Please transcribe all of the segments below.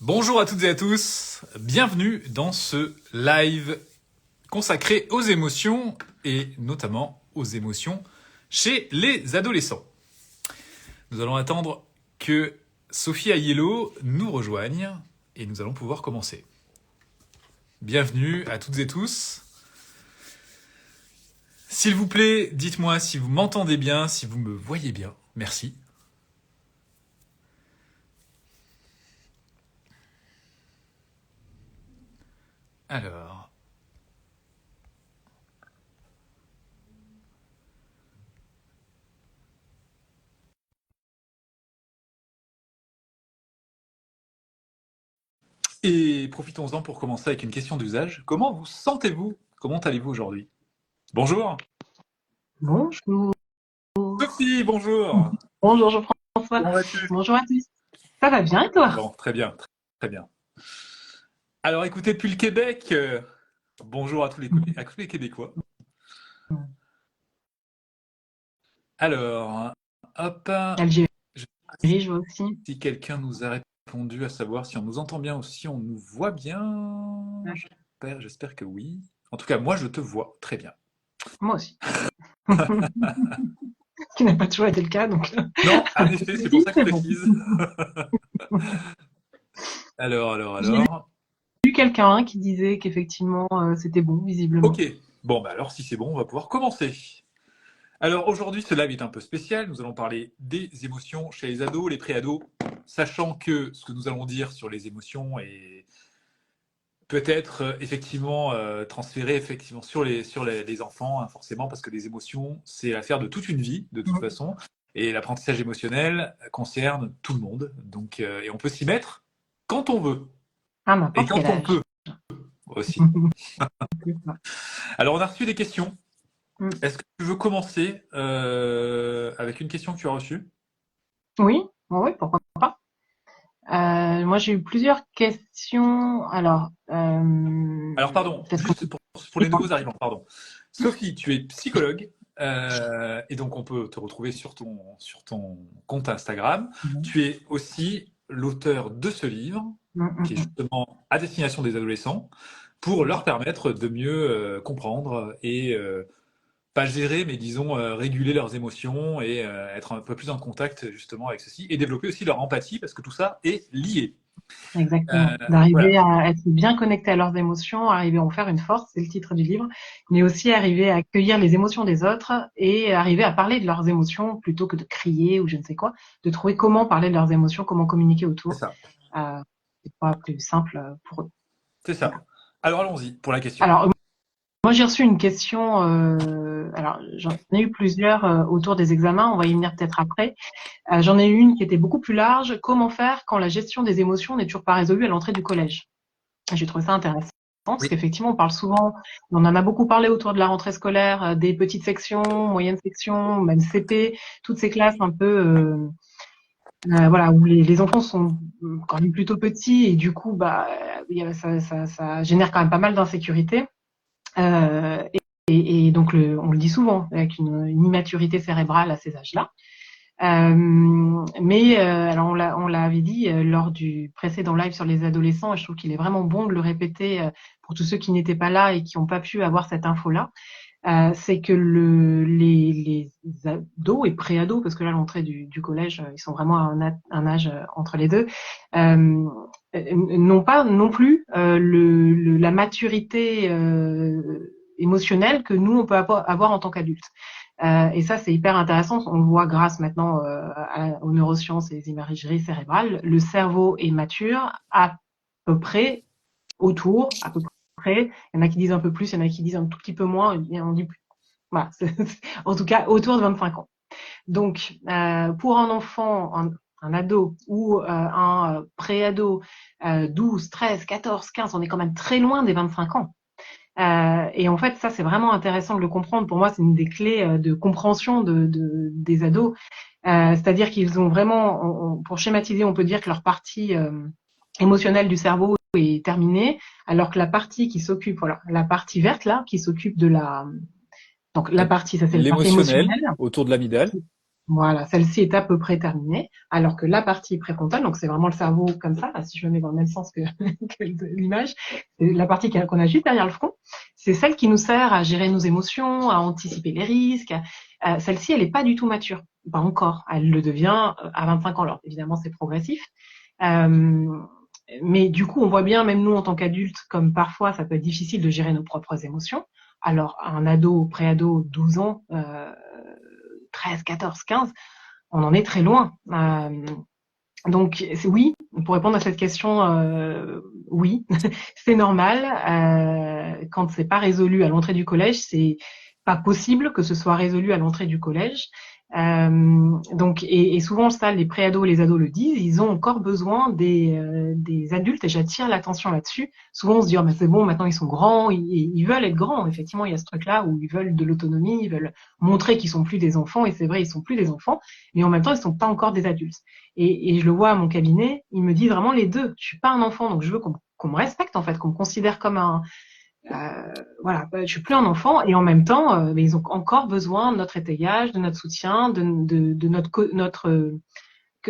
Bonjour à toutes et à tous, bienvenue dans ce live consacré aux émotions et notamment aux émotions chez les adolescents. Nous allons attendre que Sophie Aiello nous rejoigne et nous allons pouvoir commencer. Bienvenue à toutes et tous. S'il vous plaît, dites-moi si vous m'entendez bien, si vous me voyez bien. Merci. Alors... Et profitons-en pour commencer avec une question d'usage. Comment vous sentez-vous? Comment allez-vous aujourd'hui? Bonjour. Bonjour. Sophie, bonjour. Bonjour Jean-François. Comment vas-tu? Bonjour à tous. Ça va bien et toi? Bon, très bien, très bien. Alors écoutez, depuis le Québec, bonjour à tous les Québécois. Alors, hop, Algérie, je je vois aussi. si quelqu'un nous a répondu à savoir si on nous entend bien ou si on nous voit bien. J'espère que oui. En tout cas, moi, je te vois très bien. Moi aussi. Ce qui n'a pas toujours été le cas, donc. Non, en effet, c'est pour ça que je C'est bon. précise. Alors. J'ai lu quelqu'un qui disait qu'effectivement c'était bon, visiblement. Ok, bon, bah alors si c'est bon, on va pouvoir commencer. Alors aujourd'hui, ce live est un peu spécial. Nous allons parler des émotions chez les ados, les pré-ados, sachant que ce que nous allons dire sur les émotions est peut-être effectivement transféré effectivement sur les enfants, hein, forcément, parce que les émotions, c'est l'affaire de toute une vie, de toute façon. Et l'apprentissage émotionnel concerne tout le monde. Donc, et on peut s'y mettre quand on veut. À Et n'importe quel quand on âge. peut aussi. Alors, on a reçu des questions. Est-ce que tu veux commencer avec une question que tu as reçue? Oui, pourquoi pas. Moi, j'ai eu plusieurs questions. Alors, Pardon, parce que juste pour les nouveaux arrivants, pardon. Sophie, tu es psychologue et donc on peut te retrouver sur ton compte Instagram. Tu es aussi l'auteur de ce livre qui est justement à destination des adolescents pour leur permettre de mieux comprendre et pas gérer, mais disons réguler leurs émotions et être un peu plus en contact justement avec ceci et développer aussi leur empathie parce que tout ça est lié. Exactement. Voilà, D'arriver à être bien connecté à leurs émotions, arriver à en faire une force, c'est le titre du livre, mais aussi arriver à accueillir les émotions des autres et arriver à parler de leurs émotions plutôt que de crier ou je ne sais quoi, de trouver comment parler de leurs émotions, comment communiquer c'est autour. ça. C'est pas plus simple pour eux. C'est ça. Voilà. Alors allons-y pour la question. Alors, moi, j'ai reçu une question, alors j'en ai eu plusieurs autour des examens, on va y venir peut-être après. J'en ai eu une qui était beaucoup plus large. Comment faire quand la gestion des émotions n'est toujours pas résolue à l'entrée du collège? J'ai trouvé ça intéressant parce Oui, qu'effectivement, on parle souvent, on en a beaucoup parlé autour de la rentrée scolaire, des petites sections, moyennes sections, même CP, toutes ces classes un peu, voilà, où les enfants sont quand même plutôt petits et du coup, bah, ça génère quand même pas mal d'insécurité. Euh, et donc, on le dit souvent, avec une immaturité cérébrale à ces âges-là. Alors on l'avait dit lors du précédent live sur les adolescents, et je trouve qu'il est vraiment bon de le répéter pour tous ceux qui n'étaient pas là et qui n'ont pas pu avoir cette info-là. C'est que les ados et pré-ados, parce que là l'entrée du collège, ils sont vraiment à un âge entre les deux, n'ont pas non plus la maturité émotionnelle que nous on peut avoir en tant qu'adultes. Et ça, c'est hyper intéressant. On le voit grâce maintenant aux neurosciences et aux imageries cérébrales. Le cerveau est mature à peu près à peu près. Il y en a qui disent un peu plus, il y en a qui disent un tout petit peu moins. On dit plus. Voilà. En tout cas, autour de 25 ans. Donc, pour un enfant, un ado ou un préado, 12, 13, 14, 15, on est quand même très loin des 25 ans. Et en fait, ça, c'est vraiment intéressant de le comprendre. Pour moi, c'est une des clés de compréhension des ados. C'est-à-dire qu'ils ont vraiment, pour schématiser, on peut dire que leur partie émotionnelle du cerveau est terminée, alors que la partie qui s'occupe, voilà, la partie verte là, qui s'occupe de la, donc la donc partie, ça c'est la partie l'émotionnel émotionnelle, autour de l'amygdale. Voilà, celle-ci est à peu près terminée, alors que la partie préfrontale, donc c'est vraiment le cerveau comme ça, là, si je me mets dans le même sens que, que l'image, c'est la partie qu'on a juste derrière le front, c'est celle qui nous sert à gérer nos émotions, à anticiper les risques. Celle-ci, elle n'est pas du tout mature, pas encore. Elle le devient à 25 ans. Alors évidemment, c'est progressif. Euh, mais du coup, on voit bien, même nous en tant qu'adultes, comme parfois ça peut être difficile de gérer nos propres émotions. Alors, un ado, préado, 12 ans, 13, 14, 15, on en est très loin. Donc oui, pour répondre à cette question, oui, c'est normal. Quand c'est pas résolu à l'entrée du collège, c'est pas possible que ce soit résolu à l'entrée du collège. Donc et souvent ça, les préados, les ados le disent, ils ont encore besoin des adultes et j'attire l'attention là-dessus. Souvent on se dit oh, mais c'est bon, maintenant ils sont grands, ils veulent être grands. Effectivement, il y a ce truc-là où ils veulent de l'autonomie, ils veulent montrer qu'ils sont plus des enfants et c'est vrai, ils sont plus des enfants, mais en même temps ils sont pas encore des adultes. Et je le vois à mon cabinet, ils me disent vraiment les deux. Je suis pas un enfant, donc je veux qu'on me respecte en fait, qu'on me considère comme un, voilà, je suis plus un enfant et en même temps, mais ils ont encore besoin de notre étayage, de notre soutien, de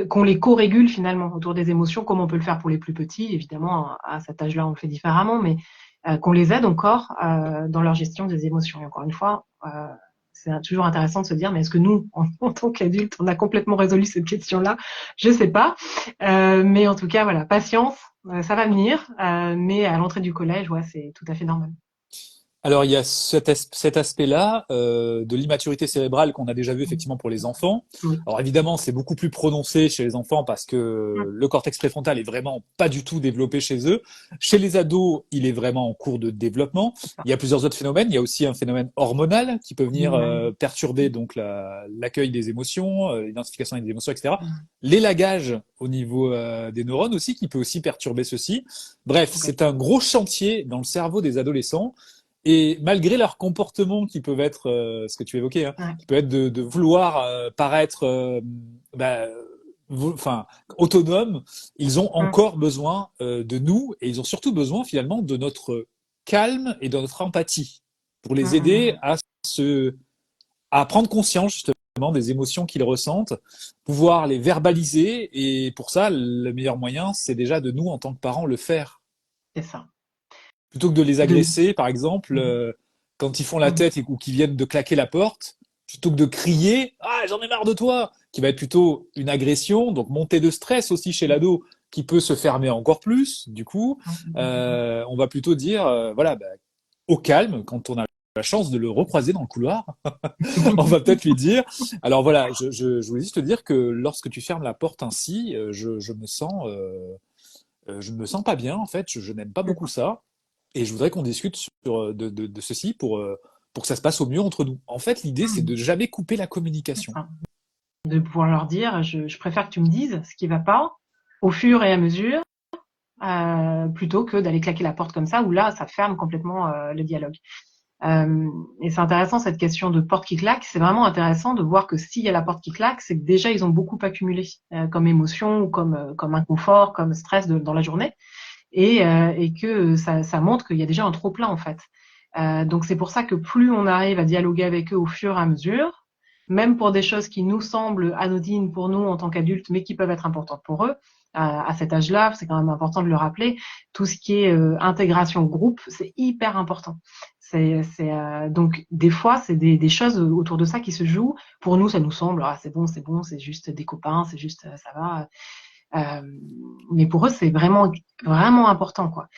qu'on les co-régule finalement autour des émotions, comme on peut le faire pour les plus petits. Évidemment, à cet âge-là, on le fait différemment, mais qu'on les aide encore dans leur gestion des émotions. Et encore une fois, c'est toujours intéressant de se dire, mais est-ce que nous, en tant qu'adultes, on a complètement résolu cette question-là? Je sais pas, mais en tout cas, voilà, patience, ça va venir, mais à l'entrée du collège, ouais, c'est tout à fait normal. Alors, il y a cet aspect-là de l'immaturité cérébrale qu'on a déjà vu effectivement pour les enfants. Oui. Alors évidemment, c'est beaucoup plus prononcé chez les enfants parce que le cortex préfrontal est vraiment pas du tout développé chez eux. Chez les ados, il est vraiment en cours de développement. Il y a plusieurs autres phénomènes. Il y a aussi un phénomène hormonal qui peut venir perturber donc l'accueil des émotions, l'identification des émotions, etc. L'élagage au niveau des neurones aussi qui peut aussi perturber ceci. Bref, c'est un gros chantier dans le cerveau des adolescents. Et malgré leur comportement qui peuvent être, ce que tu évoquais, hein, qui peut être de vouloir paraître enfin, autonomes, ils ont encore besoin de nous et ils ont surtout besoin finalement de notre calme et de notre empathie pour les aider à prendre conscience justement des émotions qu'ils ressentent, pouvoir les verbaliser et pour ça, le meilleur moyen, c'est déjà de nous en tant que parents le faire. C'est ça. Plutôt que de les De... agresser, par exemple, quand ils font la tête ou qu'ils viennent de claquer la porte, plutôt que de crier «Ah, j'en ai marre de toi!» qui va être plutôt une agression, donc montée de stress aussi chez l'ado, qui peut se fermer encore plus, du coup, on va plutôt dire voilà, au calme, quand on a la chance de le recroiser dans le couloir, on va peut-être lui dire alors voilà, je voulais juste te dire que lorsque tu fermes la porte ainsi, je ne me sens pas bien en fait, je n'aime pas beaucoup ça. Et je voudrais qu'on discute de ceci pour que ça se passe au mieux entre nous. En fait, l'idée, c'est de jamais couper la communication. De pouvoir leur dire, je préfère que tu me dises ce qui va pas au fur et à mesure, plutôt que d'aller claquer la porte comme ça, où là, ça ferme complètement le dialogue. Et c'est intéressant cette question de porte qui claque. C'est vraiment intéressant de voir que s'il y a la porte qui claque, c'est que déjà ils ont beaucoup accumulé comme émotion ou comme inconfort, comme stress dans la journée, et que ça montre qu'il y a déjà un trop plein en fait. Donc c'est pour ça que plus on arrive à dialoguer avec eux au fur et à mesure, même pour des choses qui nous semblent anodines pour nous en tant qu'adultes, mais qui peuvent être importantes pour eux, à cet âge-là, c'est quand même important de le rappeler, tout ce qui est intégration groupe, c'est hyper important. Donc des fois, c'est des choses autour de ça qui se jouent. Pour nous, ça nous semble, ah, c'est bon, c'est juste des copains, c'est juste, ça va. Mais pour eux, c'est vraiment, vraiment important, quoi.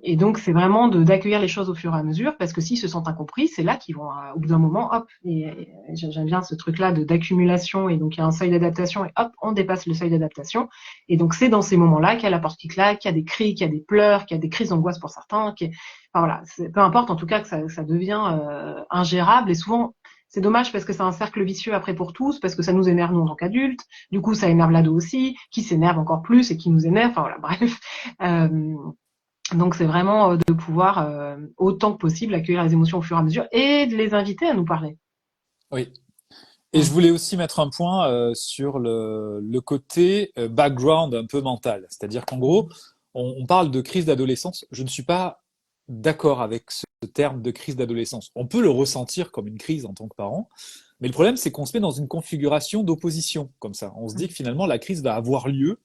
Et donc, c'est vraiment d'accueillir les choses au fur et à mesure, parce que s'ils se sentent incompris, c'est là qu'ils vont, au bout d'un moment, hop, et j'aime bien ce truc-là d'accumulation, et donc il y a un seuil d'adaptation, et hop, on dépasse le seuil d'adaptation. Et donc, c'est dans ces moments-là qu'il y a la porte qui claque, qu'il y a des cris, qu'il y a des pleurs, qu'il y a des crises d'angoisse pour certains, enfin voilà, peu importe, en tout cas, que ça devient ingérable, et souvent, c'est dommage parce que c'est un cercle vicieux après pour tous, parce que ça nous énerve nous en tant qu'adultes. Du coup, ça énerve l'ado aussi, qui s'énerve encore plus et qui nous énerve. Enfin voilà, bref. Donc c'est vraiment de pouvoir autant que possible accueillir les émotions au fur et à mesure et de les inviter à nous parler. Oui. Et je voulais aussi mettre un point sur le côté background un peu mental. C'est-à-dire qu'en gros, on parle de crise d'adolescence. Je ne suis pas d'accord avec ce terme de crise d'adolescence. On peut le ressentir comme une crise en tant que parent, Mais le problème, c'est qu'on se met dans une configuration d'opposition, comme ça. On se dit que finalement, la crise va avoir lieu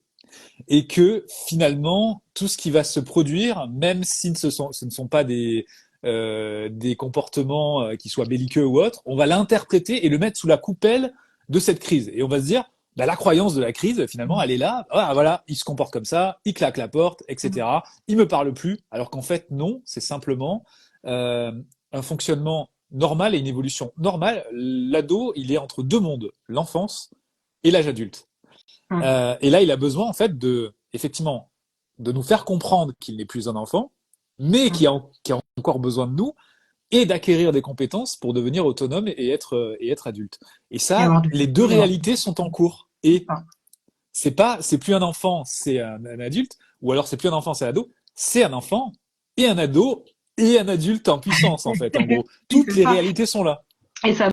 et que finalement, tout ce qui va se produire, même si ce ne sont pas des comportements qui soient belliqueux ou autres, on va l'interpréter et le mettre sous la coupelle de cette crise. Et on va se dire, bah, la croyance de la crise, finalement, elle est là. Ah, voilà, il se comporte comme ça, il claque la porte, etc. Il me parle plus. Alors qu'en fait, non, c'est simplement euh, un fonctionnement normal et une évolution normale. L'ado, il est entre deux mondes, l'enfance et l'âge adulte. Et là, il a besoin, en fait, effectivement, de nous faire comprendre qu'il n'est plus un enfant, mais qui a encore besoin de nous, et d'acquérir des compétences pour devenir autonome et être adulte. Et Et ça, avoir du les deux plaisir. réalités sont en cours. Et c'est plus un enfant, c'est un adulte, ou alors c'est plus un enfant, c'est un ado, c'est un enfant et un ado et un adulte en puissance, en fait, en gros. Oui, Toutes c'est les ça. réalités sont là. Et ça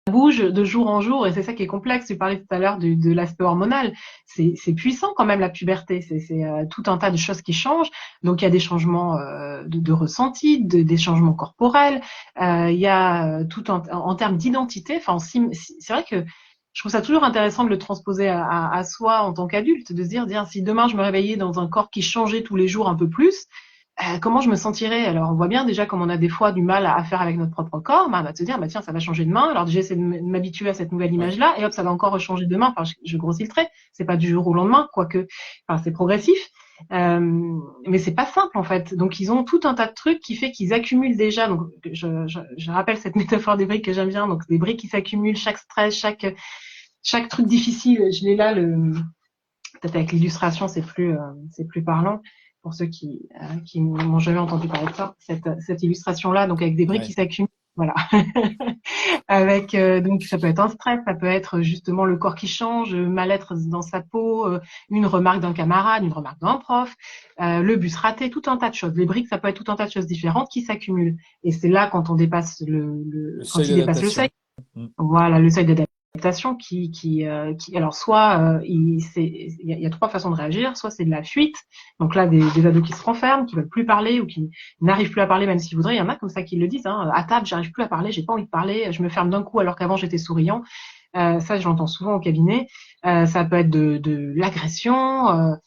bouge de jour en jour et c'est ça qui est complexe. Tu parlais tout à l'heure de l'aspect hormonal. C'est puissant quand même la puberté. C'est tout un tas de choses qui changent. Donc il y a des changements de ressenti, des changements corporels. Il y a tout en termes d'identité. Enfin, c'est vrai que je trouve ça toujours intéressant de le transposer à soi en tant qu'adulte, de se dire si demain je me réveillais dans un corps qui changeait tous les jours un peu plus, comment je me sentirais? Alors, on voit bien déjà comme on a des fois du mal à faire avec notre propre corps, bah, on va se dire, bah, tiens, ça va changer demain. Alors, j'essaie de m'habituer à cette nouvelle Ouais. image-là, et hop, ça va encore changer demain. Enfin, je grossis le trait. C'est pas du jour au lendemain, quoique, enfin, c'est progressif. Mais c'est pas simple, en fait. Donc, ils ont tout un tas de trucs qui fait qu'ils accumulent déjà. Donc, je rappelle cette métaphore des briques que j'aime bien. Donc, des briques qui s'accumulent, chaque stress, chaque truc difficile. Je l'ai là, peut-être avec l'illustration, c'est plus parlant pour ceux qui n'ont jamais entendu parler de ça. Cette illustration-là, donc avec des briques qui Ouais. s'accumulent, voilà. Avec donc ça peut être un stress, ça peut être justement le corps qui change, mal-être dans sa peau, une remarque d'un camarade, une remarque d'un prof, le bus raté, tout un tas de choses. Les briques, ça peut être tout un tas de choses différentes qui s'accumulent. Et c'est là quand on dépasse Le quand seuil il dépasse le seuil. d'adaptation. Mm. Voilà, le seuil d'adaptation alors soit il y a trois façons de réagir, soit c'est de la fuite, donc là des ados qui se renferment, qui veulent plus parler ou qui n'arrivent plus à parler même s'ils voudraient, il y en a comme ça qui le disent, hein, à table j'arrive plus à parler, j'ai pas envie de parler, je me ferme d'un coup alors qu'avant j'étais souriant. Ça je l'entends souvent au cabinet. Ça peut être de l'agression.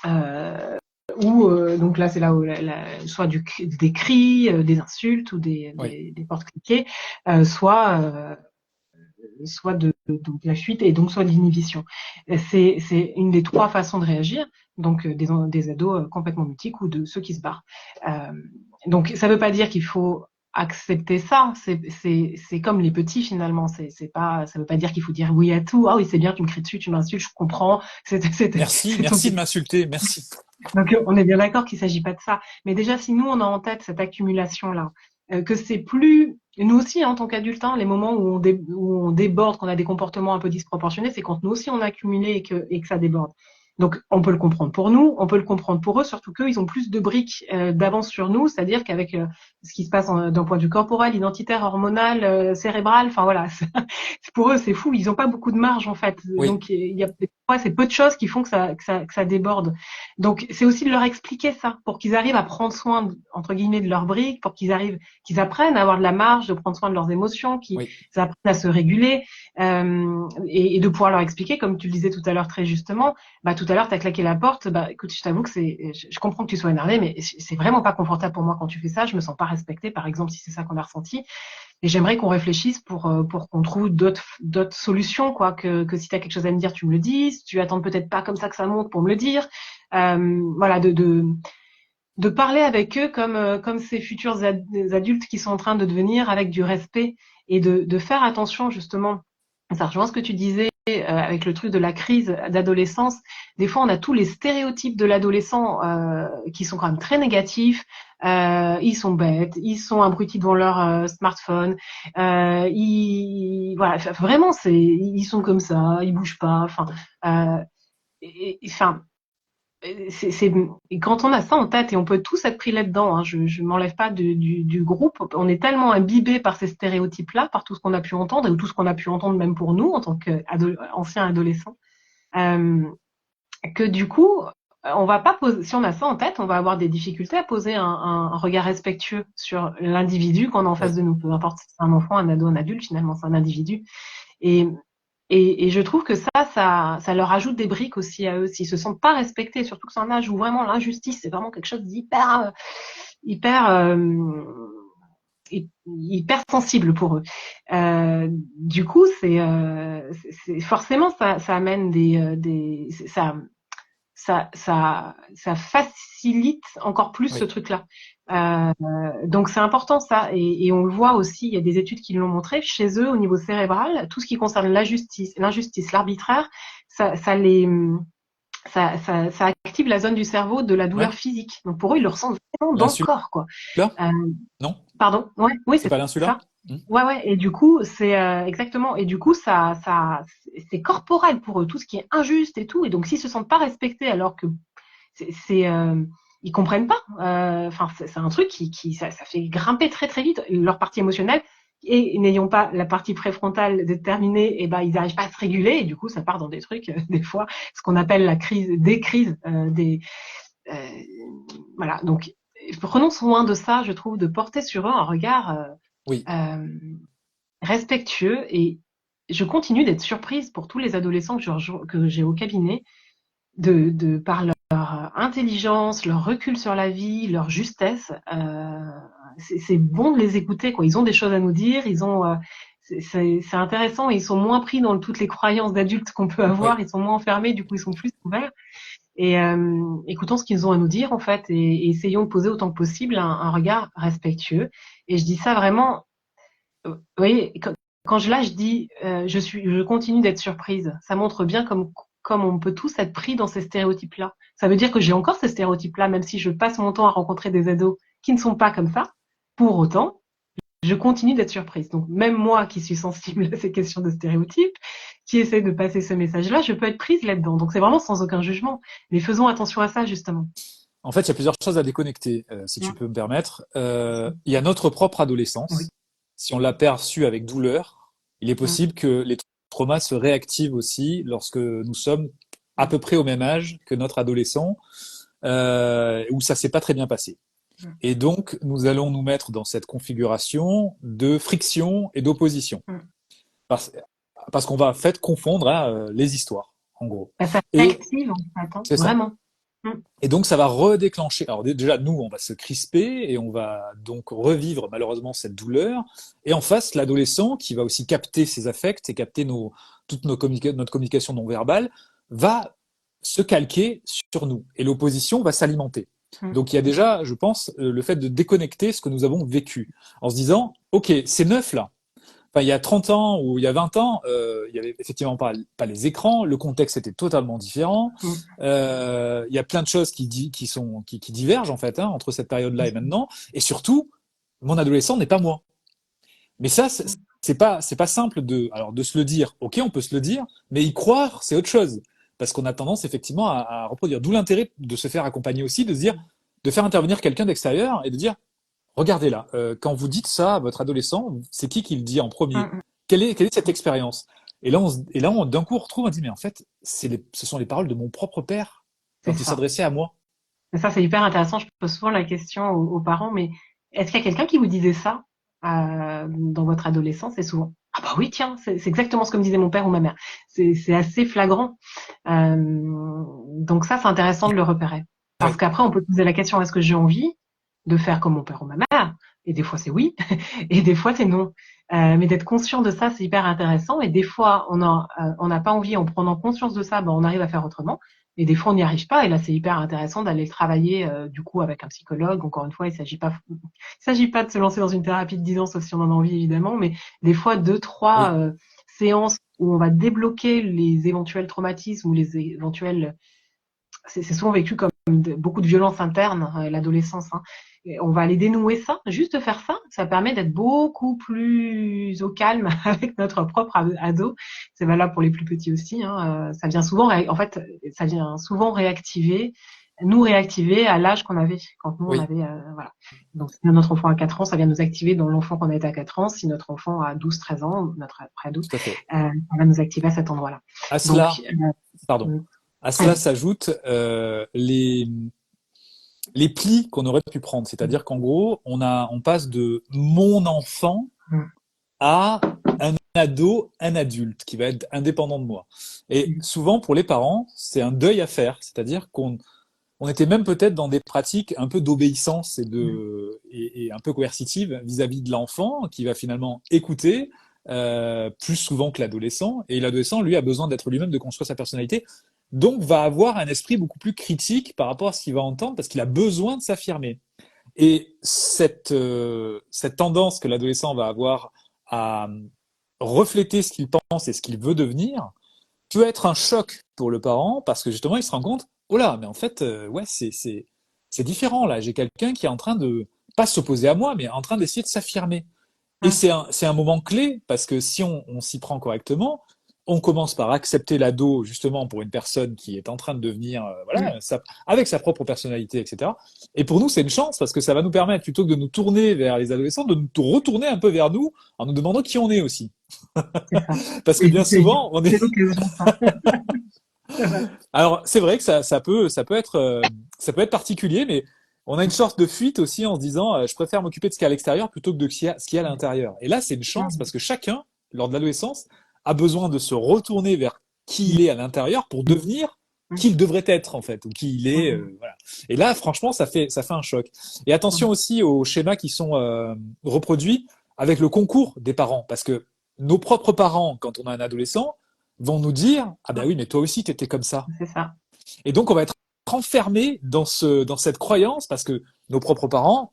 Ou donc là c'est là où soit des cris, des insultes ou Ouais. des portes cliquées, soit de la fuite et donc soit de l'inhibition. C'est une des trois façons de réagir, donc des ados complètement mutiques ou de ceux qui se barrent. Euh, donc ça ne veut pas dire qu'il faut accepter ça. C'est comme les petits finalement. C'est pas, ça veut pas dire qu'il faut dire oui à tout. Ah oui, c'est bien, tu me cries dessus, tu m'insultes, je comprends. Merci, C'est ton merci de petit. m'insulter, merci. Donc on est bien d'accord qu'il ne s'agit pas de ça. Mais déjà, si nous on a en tête cette accumulation-là, que c'est plus nous aussi hein, en tant qu'adultes, hein, les moments où on déborde, qu'on a des comportements un peu disproportionnés, c'est quand nous aussi on a accumulé et que ça déborde. Donc on peut le comprendre pour nous, on peut le comprendre pour eux, surtout qu'eux ils ont plus de briques d'avance sur nous, c'est-à-dire qu'avec ce qui se passe d'un point de vue corporel, identitaire, hormonal, cérébral, enfin voilà, pour eux c'est fou, ils n'ont pas beaucoup de marge en fait. Oui, Donc il y a ouais, c'est peu de choses qui font que ça déborde. Donc c'est aussi de leur expliquer ça pour qu'ils arrivent à prendre soin entre guillemets de leurs briques, pour qu'ils apprennent à avoir de la marge, de prendre soin de leurs émotions, qu'ils oui. apprennent à se réguler et de pouvoir leur expliquer, comme tu le disais tout à l'heure très justement. Bah tout à l'heure t'as claqué la porte. Bah écoute, je t'avoue que je comprends que tu sois énervé, mais c'est vraiment pas confortable pour moi quand tu fais ça. Je me sens pas respectée, par exemple, si c'est ça qu'on a ressenti. Et j'aimerais qu'on réfléchisse pour qu'on trouve d'autres solutions, quoi. Que si tu as quelque chose à me dire, tu me le dises. Tu attends peut-être pas comme ça que ça monte pour me le dire. Voilà, de parler avec eux comme ces futurs adultes qui sont en train de devenir avec du respect et de faire attention justement. Ça rejoint ce que tu disais avec le truc de la crise d'adolescence. Des fois, on a tous les stéréotypes de l'adolescent qui sont quand même très négatifs. Ils sont bêtes, ils sont abrutis devant leur smartphone. Voilà, vraiment, ils sont comme ça, ils bougent pas. Enfin, enfin, et quand on a ça en tête, et on peut tous être pris là-dedans, hein, je m'enlève pas du groupe, on est tellement imbibé par ces stéréotypes-là, par tout ce qu'on a pu entendre, ou tout ce qu'on a pu entendre même pour nous, en tant qu'anciens adolescents, que du coup, on va pas poser, si on a ça en tête, on va avoir des difficultés à poser un regard respectueux sur l'individu qu'on a en face Oui, de nous. Peu importe si c'est un enfant, un ado, un adulte, finalement, c'est un individu. Et, et je trouve que ça leur ajoute des briques aussi à eux, s'ils se sentent pas respectés, surtout que c'est un âge où vraiment l'injustice, c'est vraiment quelque chose d'hyper, hyper, hyper sensible pour eux. Du coup, forcément ça amène ça facilite encore plus ce oui, truc-là. Donc c'est important ça, et on le voit aussi. Il y a des études qui l'ont montré chez eux au niveau cérébral, tout ce qui concerne l'injustice, l'arbitraire, ça les ça active la zone du cerveau de la douleur ouais, physique. Donc pour eux, ils le ressentent vraiment dans le l'insular, corps, quoi. Euh, non? Pardon? Ouais, oui, C'est c'est pas l'insular? ça. Ouais, ouais. Et du coup, c'est exactement. Et du coup, c'est corporel pour eux, tout ce qui est injuste et tout. Et donc, s'ils se sentent pas respectés, alors que c'est ils comprennent pas. Enfin, c'est un truc ça fait grimper très très vite leur partie émotionnelle. Et n'ayant pas la partie préfrontale déterminée, et ben ils n'arrivent pas à se réguler. Et du coup, ça part dans des trucs, des fois, ce qu'on appelle la crise, des crises, euh, voilà. Donc, prenons soin de ça, je trouve, de porter sur eux un regard Oui, euh, respectueux. Et je continue d'être surprise pour tous les adolescents que j'ai au cabinet, par leur intelligence, leur recul sur la vie, leur justesse. C'est bon de les écouter, quoi. Ils ont des choses à nous dire, c'est intéressant, et ils sont moins pris dans toutes les croyances d'adultes qu'on peut oui. avoir, ils sont moins enfermés, du coup ils sont plus ouverts. Et écoutons ce qu'ils ont à nous dire, en fait, et essayons de poser autant que possible un regard respectueux. Et je dis ça vraiment, vous voyez, là je dis, je continue d'être surprise. Ça montre bien comme on peut tous être pris dans ces stéréotypes-là. Ça veut dire que j'ai encore ces stéréotypes-là, même si je passe mon temps à rencontrer des ados qui ne sont pas comme ça. Pour autant, je continue d'être surprise. Donc, même moi qui suis sensible à ces questions de stéréotypes, qui essaie de passer ce message-là, je peux être prise là-dedans. Donc, c'est vraiment sans aucun jugement. Mais faisons attention à ça, justement. En fait, il y a plusieurs choses à déconnecter, si tu Mm. peux me permettre. Il y a notre propre Oui. adolescence. Si on l'a perçue avec douleur, il est Mm. possible que les traumas se réactivent aussi lorsque nous sommes à Mm. peu près au même âge que notre adolescent, où ça s'est pas très bien passé. Mm. Et donc, nous allons nous mettre dans cette configuration de friction et d'opposition. Mm. Parce, parce qu'on va en fait confondre hein, les histoires, en gros. Bah, ça Et s'active, en fait, hein, c'est ça. vraiment. Mm. Et donc, ça va redéclencher. Alors, déjà, nous, on va se crisper et on va donc revivre malheureusement cette douleur. Et en face, l'adolescent, qui va aussi capter ses affects et capter toute notre communication non verbale, va se calquer sur nous. Et l'opposition va s'alimenter. Mm. Donc, il y a déjà, je pense, le fait de déconnecter ce que nous avons vécu en se disant, OK, c'est neuf là. Enfin, il y a 30 ans ou il y a 20 ans, il y avait effectivement pas les écrans, le contexte était totalement différent. Mm. Il y a plein de choses qui divergent en fait hein, entre cette période-là et maintenant. Et surtout, mon adolescent n'est pas moi. Mais ça, c'est pas simple de se le dire. Ok, on peut se le dire, mais y croire, c'est autre chose. Parce qu'on a tendance effectivement à reproduire. D'où l'intérêt de se faire accompagner aussi, de se dire, de faire intervenir quelqu'un d'extérieur et de dire, regardez là, quand vous dites ça à votre adolescent, c'est qui le dit en premier? Mm. Quelle est cette expérience? Et là, d'un coup, on retrouve, on dit, mais en fait, ce sont les paroles de mon propre père C'est quand il ça. s'adressait à moi. Et ça, c'est hyper intéressant. Je pose souvent la question aux parents, mais est-ce qu'il y a quelqu'un qui vous disait ça dans votre adolescence? Et souvent, ah bah oui, tiens, c'est exactement ce que me disait mon père ou ma mère. C'est assez flagrant. Donc ça, c'est intéressant de le repérer. Parce Oui, qu'après, on peut poser la question, est-ce que j'ai envie de faire comme mon père ou ma mère? Et des fois, c'est oui, et des fois, c'est non. Mais d'être conscient de ça, c'est hyper intéressant. Et des fois, on n'a pas envie, en prenant conscience de ça, ben, on arrive à faire autrement. Et des fois, on n'y arrive pas. Et là, c'est hyper intéressant d'aller le travailler, du coup, avec un psychologue. Encore une fois, il s'agit pas de se lancer dans une thérapie de 10 ans, sauf si on en a envie, évidemment. Mais des fois, deux, trois oui, séances où on va débloquer les éventuels traumatismes ou les éventuels. C'est souvent vécu comme beaucoup de violence interne, l'adolescence. Hein. Et on va aller dénouer ça. Juste faire ça, ça permet d'être beaucoup plus au calme avec notre propre ado. C'est valable pour les plus petits aussi. Hein. Ça vient souvent, en fait, ça vient souvent nous réactiver à l'âge qu'on avait quand nous on oui, avait, voilà. Donc si notre enfant a 4 ans, ça vient nous activer dans l'enfant qu'on a été à 4 ans. Si notre enfant a 12, 13 ans, notre pré-ado, tout à fait. ça va nous activer à cet endroit-là. À Donc, cela, pardon. À cela s'ajoutent les plis qu'on aurait pu prendre. C'est-à-dire qu'en gros, on passe de mon enfant à un ado, un adulte qui va être indépendant de moi. Et souvent, pour les parents, c'est un deuil à faire. C'est-à-dire qu'on était même peut-être dans des pratiques un peu d'obéissance et un peu coercitives vis-à-vis de l'enfant qui va finalement écouter plus souvent que l'adolescent. Et l'adolescent, lui, a besoin d'être lui-même, de construire sa personnalité. Donc, va avoir un esprit beaucoup plus critique par rapport à ce qu'il va entendre parce qu'il a besoin de s'affirmer. Et cette tendance que l'adolescent va avoir à refléter ce qu'il pense et ce qu'il veut devenir peut être un choc pour le parent parce que justement, il se rend compte, oh là, mais en fait, ouais, c'est différent là. J'ai quelqu'un qui est en train de pas s'opposer à moi, mais en train d'essayer de s'affirmer. Et c'est un moment clé parce que si on s'y prend correctement, on commence par accepter l'ado justement pour une personne qui est en train de devenir voilà avec sa propre personnalité, etc. Et pour nous, c'est une chance parce que ça va nous permettre plutôt que de nous tourner vers les adolescents, de nous retourner un peu vers nous en nous demandant qui on est aussi. Parce que bien souvent, on est. Alors c'est vrai que ça peut être particulier, mais on a une sorte de fuite aussi en se disant je préfère m'occuper de ce qu'il y a à l'extérieur plutôt que de ce qu'il y a à l'intérieur. Et là, c'est une chance parce que chacun, lors de l'adolescence, a besoin de se retourner vers qui il est à l'intérieur pour devenir qui il devrait être en fait ou qui il est. Voilà. Et là, franchement, ça fait un choc. Et attention aussi aux schémas qui sont reproduits avec le concours des parents, parce que nos propres parents, quand on a un adolescent, vont nous dire ah ben oui, mais toi aussi tu étais comme ça. C'est ça. Et donc on va être enfermé dans cette croyance parce que nos propres parents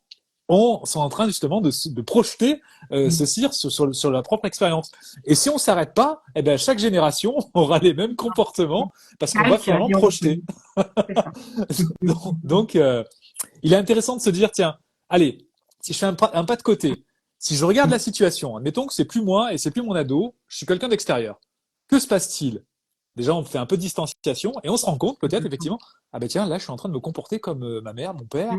sont en train justement de projeter ceci sur leur propre expérience. Et si on s'arrête pas, eh ben chaque génération aura les mêmes comportements parce qu'on va finalement projeter. donc il est intéressant de se dire tiens, allez, si je fais un pas de côté, si je regarde la situation, admettons que c'est plus moi et c'est plus mon ado, je suis quelqu'un d'extérieur. Que se passe-t-il? Déjà, on fait un peu de distanciation et on se rend compte peut-être effectivement, ah ben tiens, là, je suis en train de me comporter comme ma mère, mon père,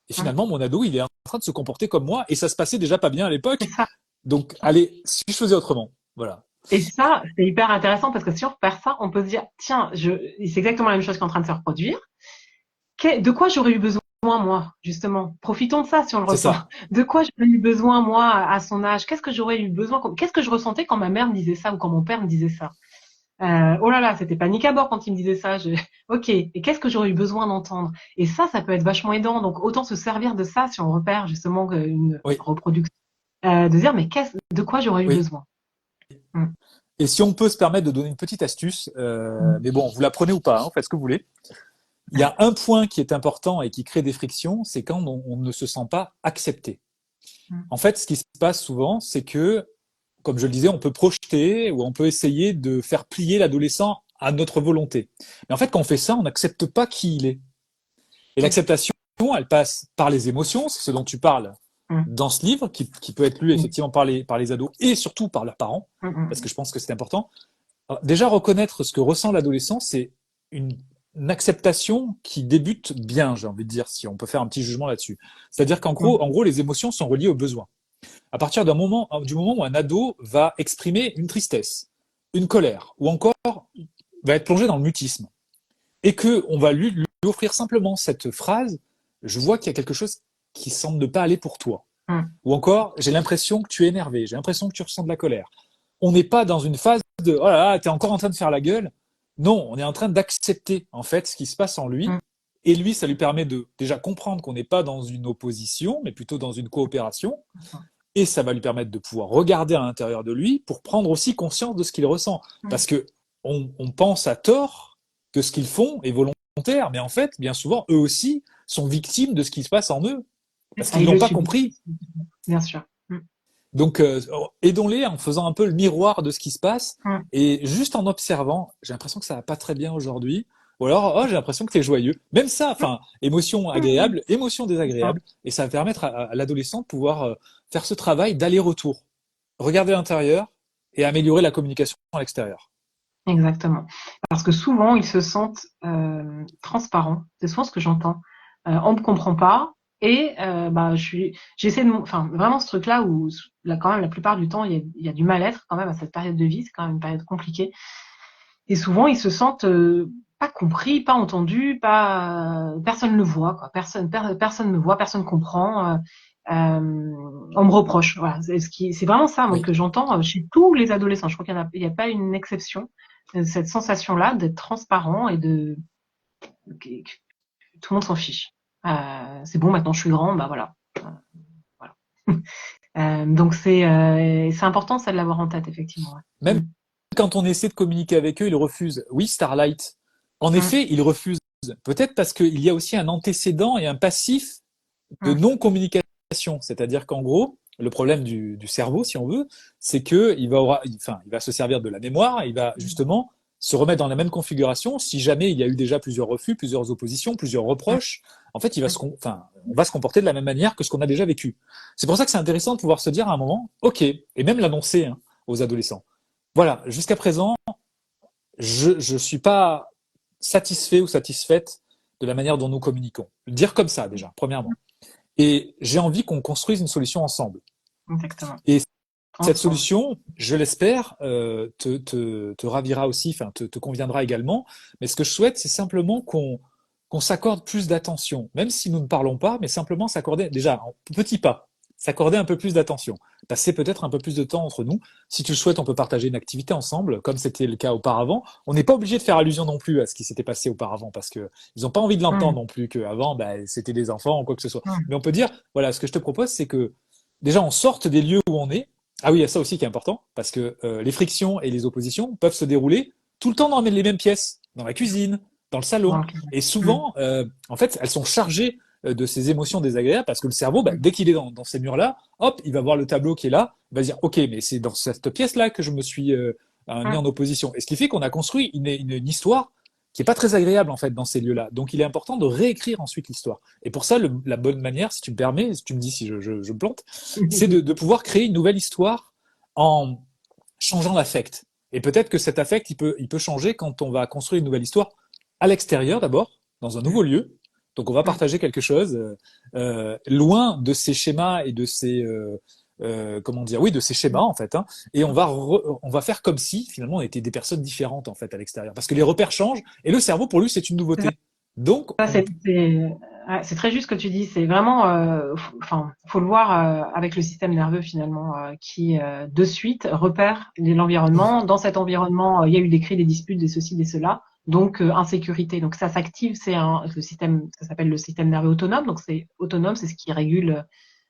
et finalement, mon ado, il est en train de se comporter comme moi, et ça se passait déjà pas bien à l'époque. Donc, allez, si je faisais autrement, voilà. Et ça, c'est hyper intéressant parce que si on repère ça, on peut se dire, tiens, c'est exactement la même chose qui est en train de se reproduire. De quoi j'aurais eu besoin, moi, justement? Profitons de ça si on le ressent. De quoi j'aurais eu besoin, moi, à son âge? Qu'est-ce que j'aurais eu besoin? Qu'est-ce que je ressentais quand ma mère me disait ça ou quand mon père me disait ça? Oh là là, c'était panique à bord quand il me disait ça. Ok, et qu'est-ce que j'aurais eu besoin d'entendre? Et ça peut être vachement aidant. Donc autant se servir de ça si on repère justement une reproduction, de dire mais de quoi j'aurais eu besoin? Et si on peut se permettre de donner une petite astuce, mais bon, vous la prenez ou pas, faites ce que vous voulez. Il y a un point qui est important et qui crée des frictions, c'est quand on ne se sent pas accepté. En fait, ce qui se passe souvent, c'est que comme je le disais, on peut projeter ou on peut essayer de faire plier l'adolescent à notre volonté. Mais en fait, quand on fait ça, on n'accepte pas qui il est. Et l'acceptation, elle passe par les émotions, c'est ce dont tu parles dans ce livre, qui peut être lu effectivement par les ados et surtout par leurs parents, parce que je pense que c'est important. Alors, déjà, reconnaître ce que ressent l'adolescent, c'est une acceptation qui débute bien, j'ai envie de dire, si on peut faire un petit jugement là-dessus. C'est-à-dire qu'en gros, les émotions sont reliées aux besoins. À partir du moment où un ado va exprimer une tristesse, une colère, ou encore va être plongé dans le mutisme, et que on va lui offrir simplement cette phrase, je vois qu'il y a quelque chose qui semble ne pas aller pour toi. Ou encore, j'ai l'impression que tu es énervé, j'ai l'impression que tu ressens de la colère. On n'est pas dans une phase de oh là là, t'es encore en train de faire la gueule. Non, on est en train d'accepter en fait ce qui se passe en lui. Et lui, ça lui permet de déjà comprendre qu'on n'est pas dans une opposition, mais plutôt dans une coopération. Et ça va lui permettre de pouvoir regarder à l'intérieur de lui pour prendre aussi conscience de ce qu'il ressent. Parce que on pense à tort que ce qu'ils font est volontaire, mais en fait, bien souvent, eux aussi sont victimes de ce qui se passe en eux. Parce qu'ils n'ont pas compris. Bien sûr. Donc, aidons-les en faisant un peu le miroir de ce qui se passe. Et juste en observant, j'ai l'impression que ça va pas très bien aujourd'hui. Ou alors, j'ai l'impression que tu es joyeux. Même ça, enfin, émotion agréable, émotion désagréable. Et ça va permettre à l'adolescent de pouvoir faire ce travail d'aller-retour. Regarder l'intérieur et améliorer la communication à l'extérieur. Exactement. Parce que souvent, ils se sentent transparents. C'est souvent ce que j'entends. On me comprend pas. Et j'essaie enfin vraiment ce truc-là où là quand même la plupart du temps il y a du mal-être quand même à cette période de vie, c'est quand même une période compliquée. Et souvent ils se sentent pas compris, pas entendu, pas personne ne le voit, quoi. Personne ne voit, personne comprend. On me reproche. Voilà, c'est vraiment ça, moi, Oui. que j'entends chez tous les adolescents. Je crois qu'il y a pas une exception. Cette sensation-là d'être transparent et que tout le monde s'en fiche. C'est bon, maintenant je suis grand, bah voilà. Voilà. Donc c'est important ça de l'avoir en tête effectivement. Ouais. Même quand on essaie de communiquer avec eux, ils refusent. Oui, Starlight. En Mm, effet, ils refusent. Peut-être parce qu'il y a aussi un antécédent et un passif de mm, non-communication. C'est-à-dire qu'en gros, le problème du cerveau, si on veut, c'est que il va se servir de la mémoire, il va mm, justement se remettre dans la même configuration. Si jamais il y a eu déjà plusieurs refus, plusieurs oppositions, plusieurs mm, reproches, en fait, mm. on va se comporter de la même manière que ce qu'on a déjà vécu. C'est pour ça que c'est intéressant de pouvoir se dire à un moment, ok, et même l'annoncer aux adolescents. Voilà, jusqu'à présent, je suis pas satisfait ou satisfaite de la manière dont nous communiquons. Le dire comme ça déjà, premièrement. Et j'ai envie qu'on construise une solution ensemble. Exactement. Et cette Ensemble. solution, je l'espère, te ravira aussi, enfin te conviendra également. Mais ce que je souhaite, c'est simplement qu'on s'accorde plus d'attention, même si nous ne parlons pas, mais simplement s'accorder déjà en petits pas, s'accorder un peu plus d'attention, passer peut-être un peu plus de temps entre nous. Si tu le souhaites, on peut partager une activité ensemble, comme c'était le cas auparavant. On n'est pas obligé de faire allusion non plus à ce qui s'était passé auparavant, parce que ils n'ont pas envie de l'entendre Mm, non plus qu'avant, bah, c'était des enfants ou quoi que ce soit. mm, Mais on peut dire, voilà, ce que je te propose, c'est que déjà on sorte des lieux où on est. Ah oui, il y a ça aussi qui est important, parce que les frictions et les oppositions peuvent se dérouler tout le temps dans les mêmes pièces, dans la cuisine, dans le salon. donc, Et mm, souvent, en fait, elles sont chargées de ces émotions désagréables, parce que le cerveau, bah, mm, dès qu'il est dans ces murs-là, hop, il va voir le tableau qui est là, il va dire, ok, mais c'est dans cette pièce-là que je me suis mis en mm. opposition. Et ce qui fait qu'on a construit une histoire qui est pas très agréable en fait dans ces lieux-là. Donc il est important de réécrire ensuite l'histoire. Et pour ça, la bonne manière, si tu me permets, si tu me dis si je me plante, c'est de pouvoir créer une nouvelle histoire en changeant l'affect. Et peut-être que cet affect, il peut changer quand on va construire une nouvelle histoire à l'extérieur d'abord, dans un nouveau lieu. Donc on va Mm. partager quelque chose loin de ces schémas et de ces comment dire, oui, de ces schémas en fait. Hein, et on va faire comme si finalement on était des personnes différentes en fait à l'extérieur, parce que les repères changent et le cerveau pour lui c'est une nouveauté. Donc Ça, c'est très juste ce que tu dis. C'est vraiment, enfin, faut le voir avec le système nerveux finalement, qui de suite repère l'environnement. Dans cet environnement, il y a eu des cris, des disputes, des ceci, des cela. Donc insécurité. Donc ça s'active. Le système, ça s'appelle le système nerveux autonome. Donc c'est autonome, c'est ce qui régule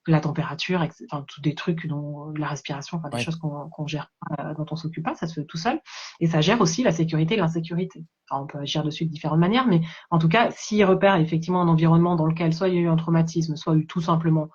la température, enfin tous des trucs dont la respiration, enfin des ouais, choses qu'on gère, dont on s'occupe pas, ça se fait tout seul. Et ça gère aussi la sécurité et l'insécurité. Enfin, on peut agir dessus de différentes manières, mais en tout cas, s'il repère effectivement un environnement dans lequel soit il y a eu un traumatisme, soit il y a eu tout simplement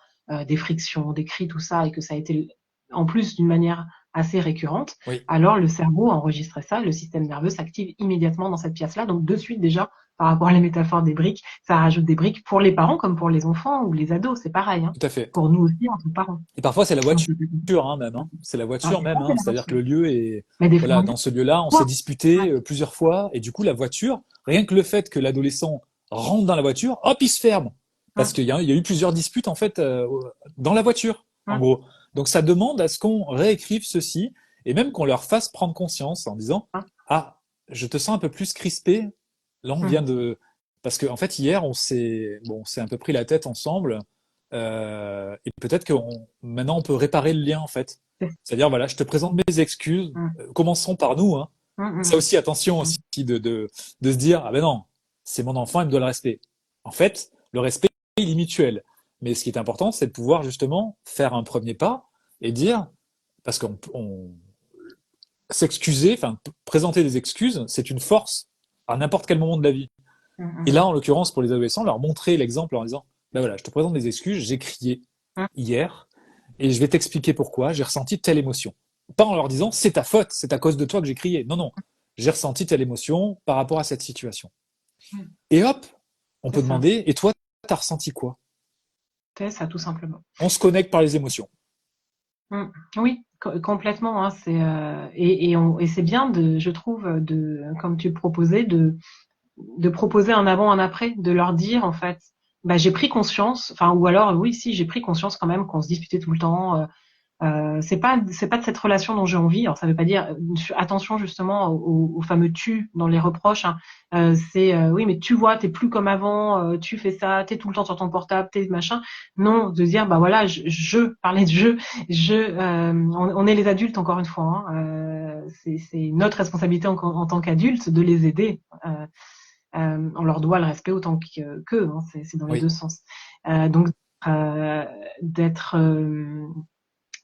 des frictions, des cris, tout ça, et que ça a été en plus d'une manière assez récurrente, oui, alors le cerveau enregistrait ça, le système nerveux s'active immédiatement dans cette pièce-là. Donc de suite déjà, par rapport à les métaphores des briques, ça rajoute des briques pour les parents comme pour les enfants ou les ados, c'est pareil. Hein. tout à fait. Pour nous aussi en tant que parents. Et parfois c'est la Donc, voiture hein, même. Hein. C'est la alors, voiture des même. fois, c'est Hein. la C'est-à-dire que voiture. le lieu est Mais des fois, voilà, dans ce lieu-là, on s'est quoi. disputé Ouais. plusieurs fois et du coup la voiture, rien que le fait que l'adolescent rentre dans la voiture, hop, il se ferme parce Hum, qu'il y a eu plusieurs disputes en fait dans la voiture, en hum, gros. Donc ça demande à ce qu'on réécrive ceci et même qu'on leur fasse prendre conscience en disant hum, ah, je te sens un peu plus crispé. Là, on hum, vient de parce qu'en fait hier on s'est un peu pris la tête ensemble et peut-être que maintenant on peut réparer le lien en fait. C'est-à-dire voilà, je te présente mes excuses. hum, Commençons par nous. Hein. hum, Ça hum, aussi, attention hum. aussi de se dire ah ben non, c'est mon enfant, il me doit le respect. En fait, le respect il est mutuel. Mais ce qui est important, c'est de pouvoir justement faire un premier pas et dire parce qu'on s'excuser, enfin présenter des excuses, c'est une force à n'importe quel moment de la vie. Hum, Et hum, là, en l'occurrence, pour les adolescents, leur montrer l'exemple en disant, ben voilà, je te présente des excuses, j'ai crié hum. hier, et je vais t'expliquer pourquoi, j'ai ressenti telle émotion. Pas en leur disant, c'est ta faute, c'est à cause de toi que j'ai crié. Non, non, j'ai ressenti telle émotion par rapport à cette situation. Et hop, on C'est peut ça. demander, et toi, t'as ressenti quoi? C'est ça, tout simplement. On se connecte par les émotions. Hum. Oui, complètement. Hein, et c'est bien je trouve, comme tu le proposais, de proposer un avant, un après, de leur dire en fait, bah j'ai pris conscience, enfin ou alors oui si j'ai pris conscience quand même qu'on se disputait tout le temps, C'est pas de cette relation dont j'ai envie. Alors ça veut pas dire attention justement au fameux tu dans les reproches. Hein. Oui mais tu vois t'es plus comme avant, tu fais ça, t'es tout le temps sur ton portable, t'es machin. Non, de dire bah voilà parler de on est les adultes encore une fois. Hein. C'est notre responsabilité en tant qu'adultes de les aider. On leur doit le respect autant qu'eux. Hein. C'est dans les deux Oui, sens. Donc euh, d'être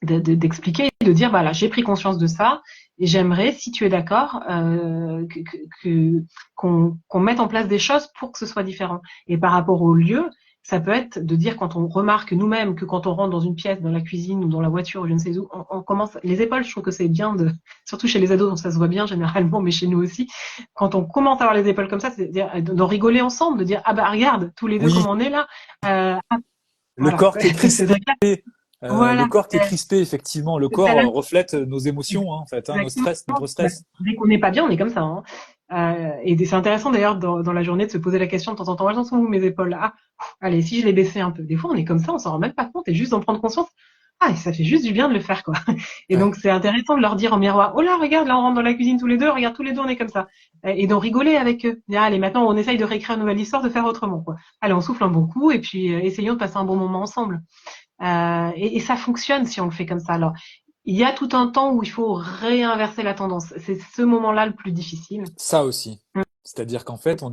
d'expliquer, de dire voilà, j'ai pris conscience de ça et j'aimerais, si tu es d'accord, qu'on mette en place des choses pour que ce soit différent. Et par rapport au lieu, ça peut être de dire quand on remarque nous-mêmes que quand on rentre dans une pièce, dans la cuisine ou dans la voiture ou je ne sais où, on commence les épaules. Je trouve que c'est bien surtout chez les ados, donc ça se voit bien généralement, mais chez nous aussi, quand on commence à avoir les épaules comme ça, c'est d'en rigoler ensemble, de dire ah bah regarde tous les deux oui, comment on est là. le Voilà, corps qui est c'est crispé. vrai. Voilà. Le corps qui est crispé, effectivement. Le corps reflète nos émotions, hein, en fait, hein, Exactement. notre Bah, stress. dès qu'on n'est pas bien, on est comme ça. Hein. Et c'est intéressant d'ailleurs dans la journée de se poser la question de temps en temps, elles en sont où mes épaules? Ah, allez, si je les baissais un peu. Des fois, on est comme ça, on s'en rend même pas compte et juste d'en prendre conscience. Ah, et ça fait juste du bien de le faire, quoi. Et Ouais. donc, c'est intéressant de leur dire en miroir, oh là, regarde, là, on rentre dans la cuisine tous les deux, regarde, tous les deux, on est comme ça. Et d'en rigoler avec eux. Dire, allez, maintenant, on essaye de réécrire une nouvelle histoire, de faire autrement, quoi. Allez, on souffle un bon coup et puis essayons de passer un bon moment ensemble. Et ça fonctionne si on le fait comme ça. Alors, il y a tout un temps où il faut réinverser la tendance. C'est ce moment-là le plus difficile. Ça aussi. Mm, C'est-à-dire qu'en fait, en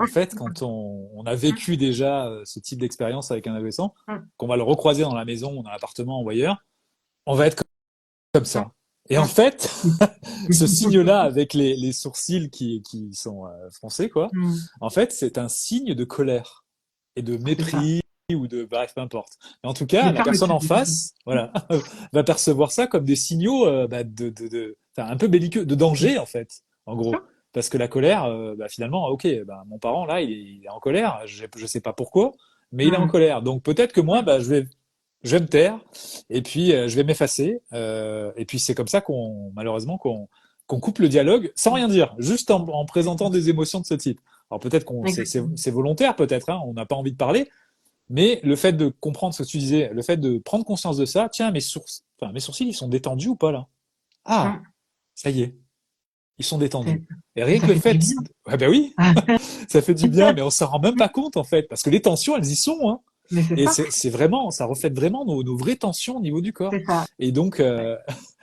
fait, quand on a mm, vécu déjà ce type d'expérience avec un adolescent, mm, qu'on va le recroiser dans la maison, ou dans l'appartement ou ailleurs, on va être comme mm, ça. Et en fait, mm, ce signe-là avec les sourcils qui sont froncés, quoi, mm. en fait, c'est un signe de colère et de C'est ça. mépris ou de, bref, peu importe. Mais en tout cas, Des la personne fermetures. en face, voilà, va percevoir ça comme des signaux enfin, un peu belliqueux, de danger, en fait, en Bien sûr. gros. Parce que la colère, finalement, ok, mon parent, là, il est en colère, je sais pas pourquoi, mais il est en Mm, colère. Donc peut-être que moi, mm. je vais me taire et puis je vais m'effacer et puis c'est comme ça malheureusement qu'on coupe le dialogue sans rien dire, juste en présentant des émotions de ce type. Alors peut-être qu'on Exactement. c'est volontaire peut-être, hein, on n'a pas envie de parler, mais le fait de comprendre ce que tu disais, le fait de prendre conscience de ça, tiens mes sourcils ils sont détendus ou pas là? Ah, Mm. ça y est, ils sont détendus. C'est- Et rien Ça que le fait du fait, bien. ah ben oui, ça fait du bien, mais on s'en rend même pas compte en fait, parce que les tensions elles y sont, hein. Mais c'est Et ça. c'est vraiment, ça reflète vraiment nos vraies tensions au niveau du corps. C'est ça. Et donc, Ouais. euh,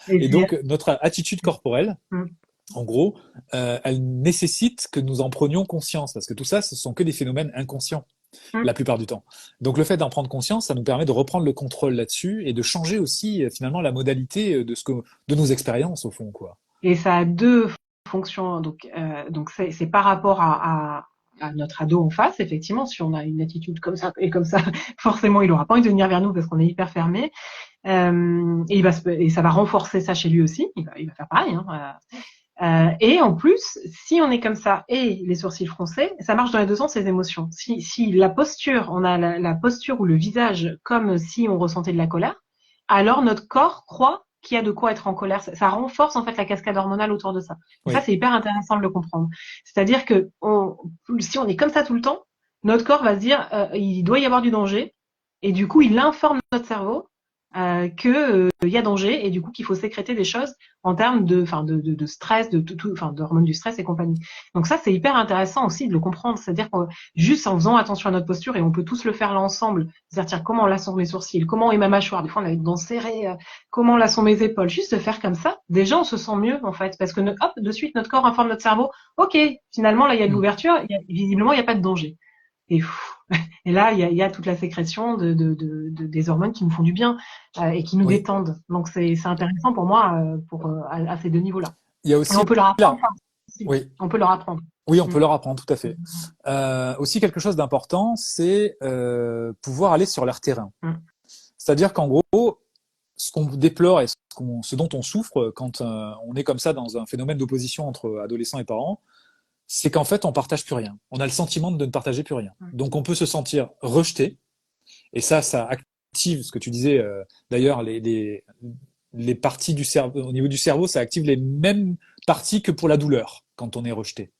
Et et puis, donc notre attitude corporelle, mm, en gros, elle nécessite que nous en prenions conscience, parce que tout ça, ce sont que des phénomènes inconscients mm. la plupart du temps. Donc le fait d'en prendre conscience, ça nous permet de reprendre le contrôle là-dessus et de changer aussi finalement la modalité de nos expériences au fond, quoi. Et ça a deux fonctions. Donc c'est par rapport à notre ado en face, effectivement, si on a une attitude comme ça et comme ça, forcément, il aura pas envie de venir vers nous parce qu'on est hyper fermé. Et ça va renforcer ça chez lui aussi. Il va faire pareil. Hein. Et en plus, si on est comme ça et les sourcils froncés, ça marche dans les deux sens, les émotions. Si la posture, on a la posture ou le visage comme si on ressentait de la colère, alors notre corps croit qu'il y a de quoi être en colère. Ça renforce en fait la cascade hormonale autour de ça. Et ça, Oui, c'est hyper intéressant de le comprendre. C'est-à-dire que si on est comme ça tout le temps, notre corps va se dire il doit y avoir du danger, et du coup, il informe notre cerveau que il y a danger et du coup qu'il faut sécréter des choses en termes de stress, de tout, enfin d'hormones du stress et compagnie. Donc ça c'est hyper intéressant aussi de le comprendre, c'est-à-dire que juste en faisant attention à notre posture et on peut tous le faire là ensemble, c'est-à-dire tiens comment là sont mes sourcils, comment est ma mâchoire, des fois on a les dents serrées, comment là sont mes épaules, juste de faire comme ça, déjà on se sent mieux en fait parce que hop de suite notre corps informe notre cerveau, ok finalement là il y a de mm, l'ouverture, visiblement il n'y a pas de danger. Et, et là, il y a toute la sécrétion des hormones qui nous font du bien et qui nous oui. détendent. Donc, c'est intéressant pour moi à ces deux niveaux-là. Il y a Et aussi on peut leur apprendre là, ça aussi. oui, On peut leur apprendre. oui, on Mm. peut leur apprendre, tout à fait. Aussi quelque chose d'important, c'est pouvoir aller sur leur terrain. Mm. C'est-à-dire qu'en gros, ce qu'on déplore et ce dont on souffre quand on est comme ça dans un phénomène d'opposition entre adolescents et parents, c'est qu'en fait, on partage plus rien. On a le sentiment de ne partager plus rien. Mm. Donc, on peut se sentir rejeté. Et ça active ce que tu disais. D'ailleurs, les parties du cerveau, au niveau du cerveau, ça active les mêmes parties que pour la douleur quand on est rejeté.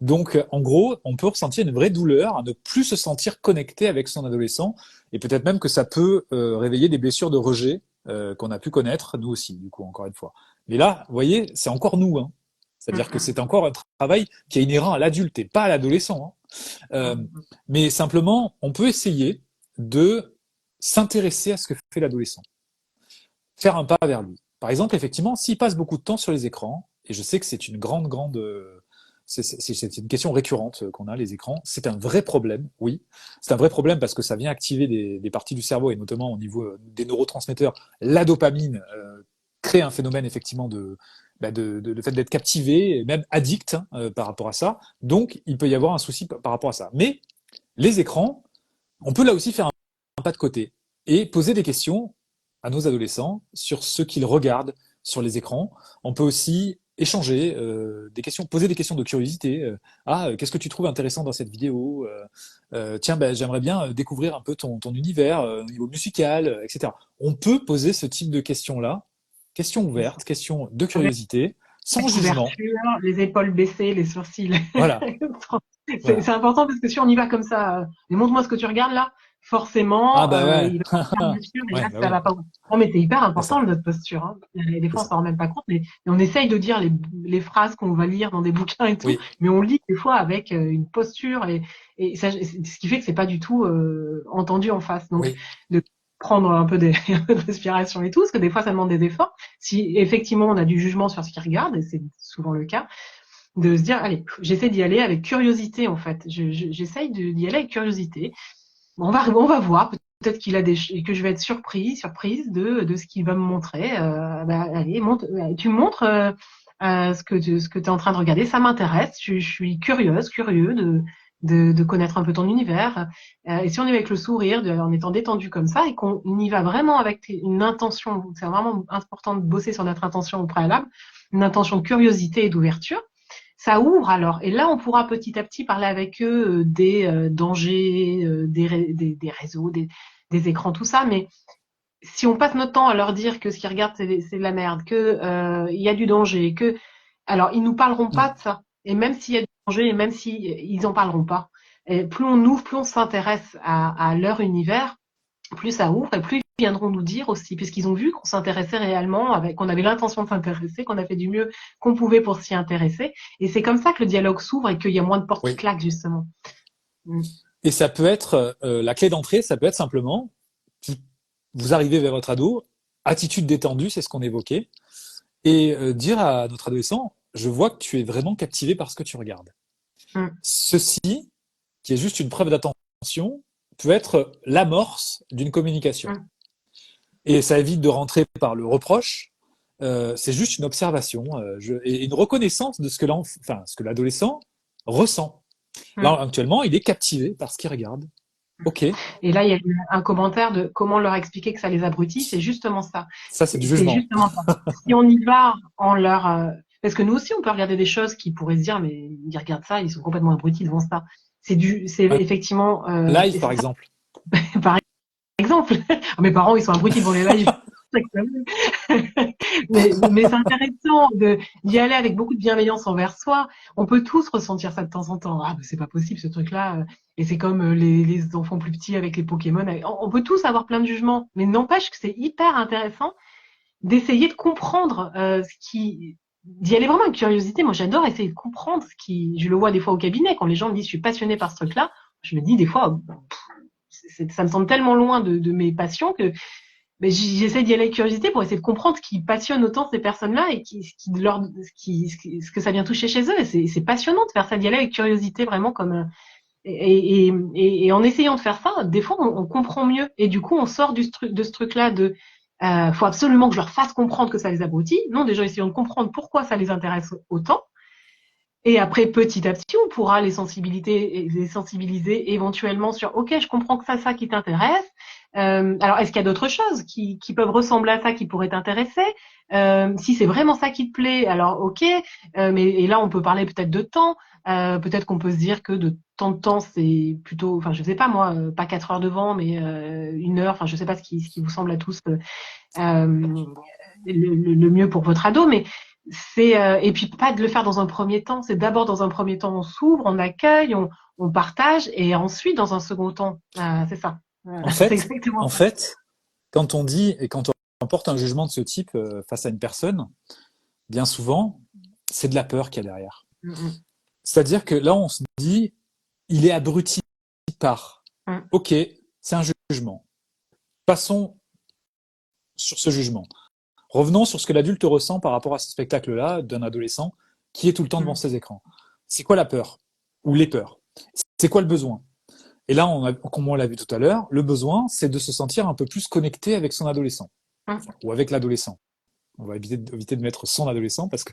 Donc, en gros, on peut ressentir une vraie douleur à ne plus se sentir connecté avec son adolescent, et peut-être même que ça peut réveiller des blessures de rejet qu'on a pu connaître, nous aussi, du coup, encore une fois. Mais là, vous voyez, c'est encore nous, hein. C'est-à-dire que c'est encore un travail qui est inhérent à l'adulte et pas à l'adolescent, hein. Mais simplement, on peut essayer de s'intéresser à ce que fait l'adolescent, faire un pas vers lui. Par exemple, effectivement, s'il passe beaucoup de temps sur les écrans, et je sais que c'est une c'est une question récurrente qu'on a, les écrans. C'est un vrai problème, oui. C'est un vrai problème parce que ça vient activer des parties du cerveau, et notamment au niveau des neurotransmetteurs. La dopamine crée un phénomène, effectivement, le fait d'être captivé, et même addict, hein, par rapport à ça. Donc, il peut y avoir un souci par rapport à ça. Mais les écrans, on peut là aussi faire un pas de côté et poser des questions à nos adolescents sur ce qu'ils regardent sur les écrans. On peut aussi échanger des questions, poser des questions de curiosité. Qu'est-ce que tu trouves intéressant dans cette vidéo? Tiens, j'aimerais bien découvrir un peu ton univers au niveau musical, etc. On peut poser ce type de questions-là, questions ouvertes, questions de Avec curiosité, la sans jugement. couverture, les épaules baissées, les sourcils. Voilà, C'est voilà. important parce que si on y va comme ça, mais montre-moi ce que tu regardes là, Ah forcément, bah ouais, il va faire une posture et ouais, là, bah ça oui, va pas. Non, mais c'est hyper c'est important ça, notre posture. Hein. Et des c'est fois, on ça. s'en rend même pas compte, mais on essaye de dire les phrases qu'on va lire dans des bouquins et tout, Oui, mais on lit des fois avec une posture et ça, ce qui fait que c'est pas du tout entendu en face. Donc, oui, de prendre un peu, un peu de respiration et tout, parce que des fois, ça demande des efforts. Si effectivement on a du jugement sur ce qu'il regarde, et c'est souvent le cas, de se dire, allez, j'essaie d'y aller avec curiosité, en fait. J'essaye d'y aller avec curiosité. On va voir. Peut-être que je vais être surprise de ce qu'il va me montrer. Allez, tu me montres ce que tu es en train de regarder. Ça m'intéresse. Je suis curieux de connaître un peu ton univers. Et si on est avec le sourire, en étant détendu comme ça, et qu'on y va vraiment avec une intention, c'est vraiment important de bosser sur notre intention au préalable, une intention de curiosité et d'ouverture, ça ouvre alors. Et là, on pourra petit à petit parler avec eux des dangers, des réseaux, des écrans, tout ça. Mais si on passe notre temps à leur dire que ce qu'ils regardent, c'est de la merde, que il y a du danger, que alors ils nous parleront pas mm, de ça. Et même s'il y a du danger, et même si ils en parleront pas. Et plus on ouvre, plus on s'intéresse à leur univers, plus ça ouvre et plus ils viendront nous dire aussi, puisqu'ils ont vu qu'on s'intéressait réellement, qu'on avait l'intention de s'intéresser, qu'on a fait du mieux qu'on pouvait pour s'y intéresser. Et c'est comme ça que le dialogue s'ouvre et qu'il y a moins de portes qui oui. claquent, justement. Mm. Et ça peut être la clé d'entrée, ça peut être simplement vous, vous arrivez vers votre ado, attitude détendue, c'est ce qu'on évoquait, et dire à notre adolescent, je vois que tu es vraiment captivé par ce que tu regardes. Mm. Ceci, qui est juste une preuve d'attention, peut être l'amorce d'une communication. Mm. Et ça évite de rentrer par le reproche. C'est juste une observation et une reconnaissance de ce que l'adolescent ressent. Là, Mm. actuellement, il est captivé par ce qu'il regarde. Ok, Et là, il y a eu un commentaire de comment leur expliquer que ça les abrutit. C'est justement ça. ça c'est du C'est jugement. justement ça. Si on y va en leur... parce que nous aussi, on peut regarder des choses qui pourraient se dire, mais ils regardent ça, ils sont complètement abrutis devant ça. C'est Un effectivement... live, et par c'est ça, exemple. par exemple. Mes parents, ils sont abrutis devant les lives. Mais c'est intéressant d'y aller avec beaucoup de bienveillance envers soi. On peut tous ressentir ça de temps en temps. Ah, mais c'est pas possible ce truc-là. Et c'est comme les enfants plus petits avec les Pokémon. On peut tous avoir plein de jugements. Mais n'empêche que c'est hyper intéressant d'essayer de comprendre d'y aller vraiment avec curiosité. Moi, j'adore essayer de comprendre je le vois des fois au cabinet quand les gens me disent je suis passionné par ce truc-là. Je me dis des fois, ça me semble tellement loin de mes passions que mais j'essaie d'y aller avec curiosité pour essayer de comprendre ce qui passionne autant ces personnes-là et ce que ça vient toucher chez eux. Et c'est passionnant de faire ça, d'y aller avec curiosité vraiment et en essayant de faire ça, des fois on comprend mieux et du coup on sort de ce truc-là faut absolument que je leur fasse comprendre que ça les abrutit. Non, déjà essayons de comprendre pourquoi ça les intéresse autant. Et après, petit à petit, on pourra les sensibiliser éventuellement sur, OK, je comprends que ça qui t'intéresse. Alors, est-ce qu'il y a d'autres choses qui peuvent ressembler à ça qui pourraient t'intéresser? Si c'est vraiment ça qui te plaît, alors OK. Et là, on peut parler peut-être de temps. Peut-être qu'on peut se dire que de temps, c'est plutôt, enfin, je sais pas moi, pas 4 heures devant, mais 1 heure. Enfin, je sais pas ce qui vous semble à tous le mieux pour votre ado, mais et puis pas de le faire dans un premier temps. C'est d'abord dans un premier temps, on s'ouvre, on accueille, on partage, et ensuite dans un second temps, c'est ça. En C'est fait, exactement en ça. fait, quand on dit et quand porte un jugement de ce type face à une personne, bien souvent, c'est de la peur qu'il y a derrière. C'est-à-dire que là, on se dit, il est abruti par. Ok, c'est un jugement. Passons sur ce jugement. Revenons sur ce que l'adulte ressent par rapport à ce spectacle-là d'un adolescent qui est tout le temps devant ses écrans. C'est quoi la peur? Ou les peurs? C'est quoi le besoin? Et là, comme on l'a vu tout à l'heure, le besoin, c'est de se sentir un peu plus connecté avec son adolescent. Ou avec l'adolescent. On va éviter de mettre son adolescent parce que...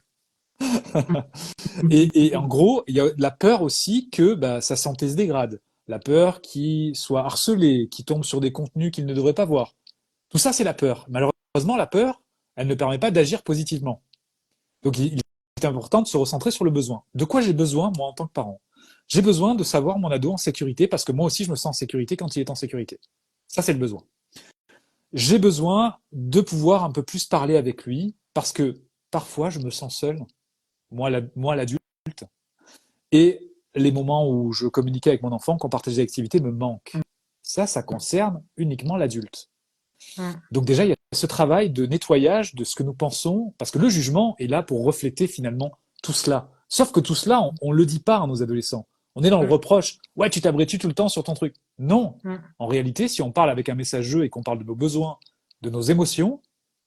et en gros, il y a la peur aussi que sa santé se dégrade. La peur qu'il soit harcelé, qu'il tombe sur des contenus qu'il ne devrait pas voir. Tout ça, c'est la peur. Malheureusement, la peur, elle ne permet pas d'agir positivement. Donc, il est important de se recentrer sur le besoin. De quoi j'ai besoin, moi, en tant que parent? J'ai besoin de savoir mon ado en sécurité parce que moi aussi, je me sens en sécurité quand il est en sécurité. Ça, c'est le besoin. J'ai besoin de pouvoir un peu plus parler avec lui parce que parfois, je me sens seul, moi l'adulte, et les moments où je communiquais avec mon enfant, qu'on partageait des activités, me manquent. Ça concerne uniquement l'adulte. Donc déjà, il y a ce travail de nettoyage de ce que nous pensons, parce que le jugement est là pour refléter finalement tout cela. Sauf que tout cela, on le dit pas à nos adolescents. On est dans le reproche. Ouais, tu t'abrutis tout le temps sur ton truc. Non. En réalité, si on parle avec un message jeu et qu'on parle de nos besoins, de nos émotions,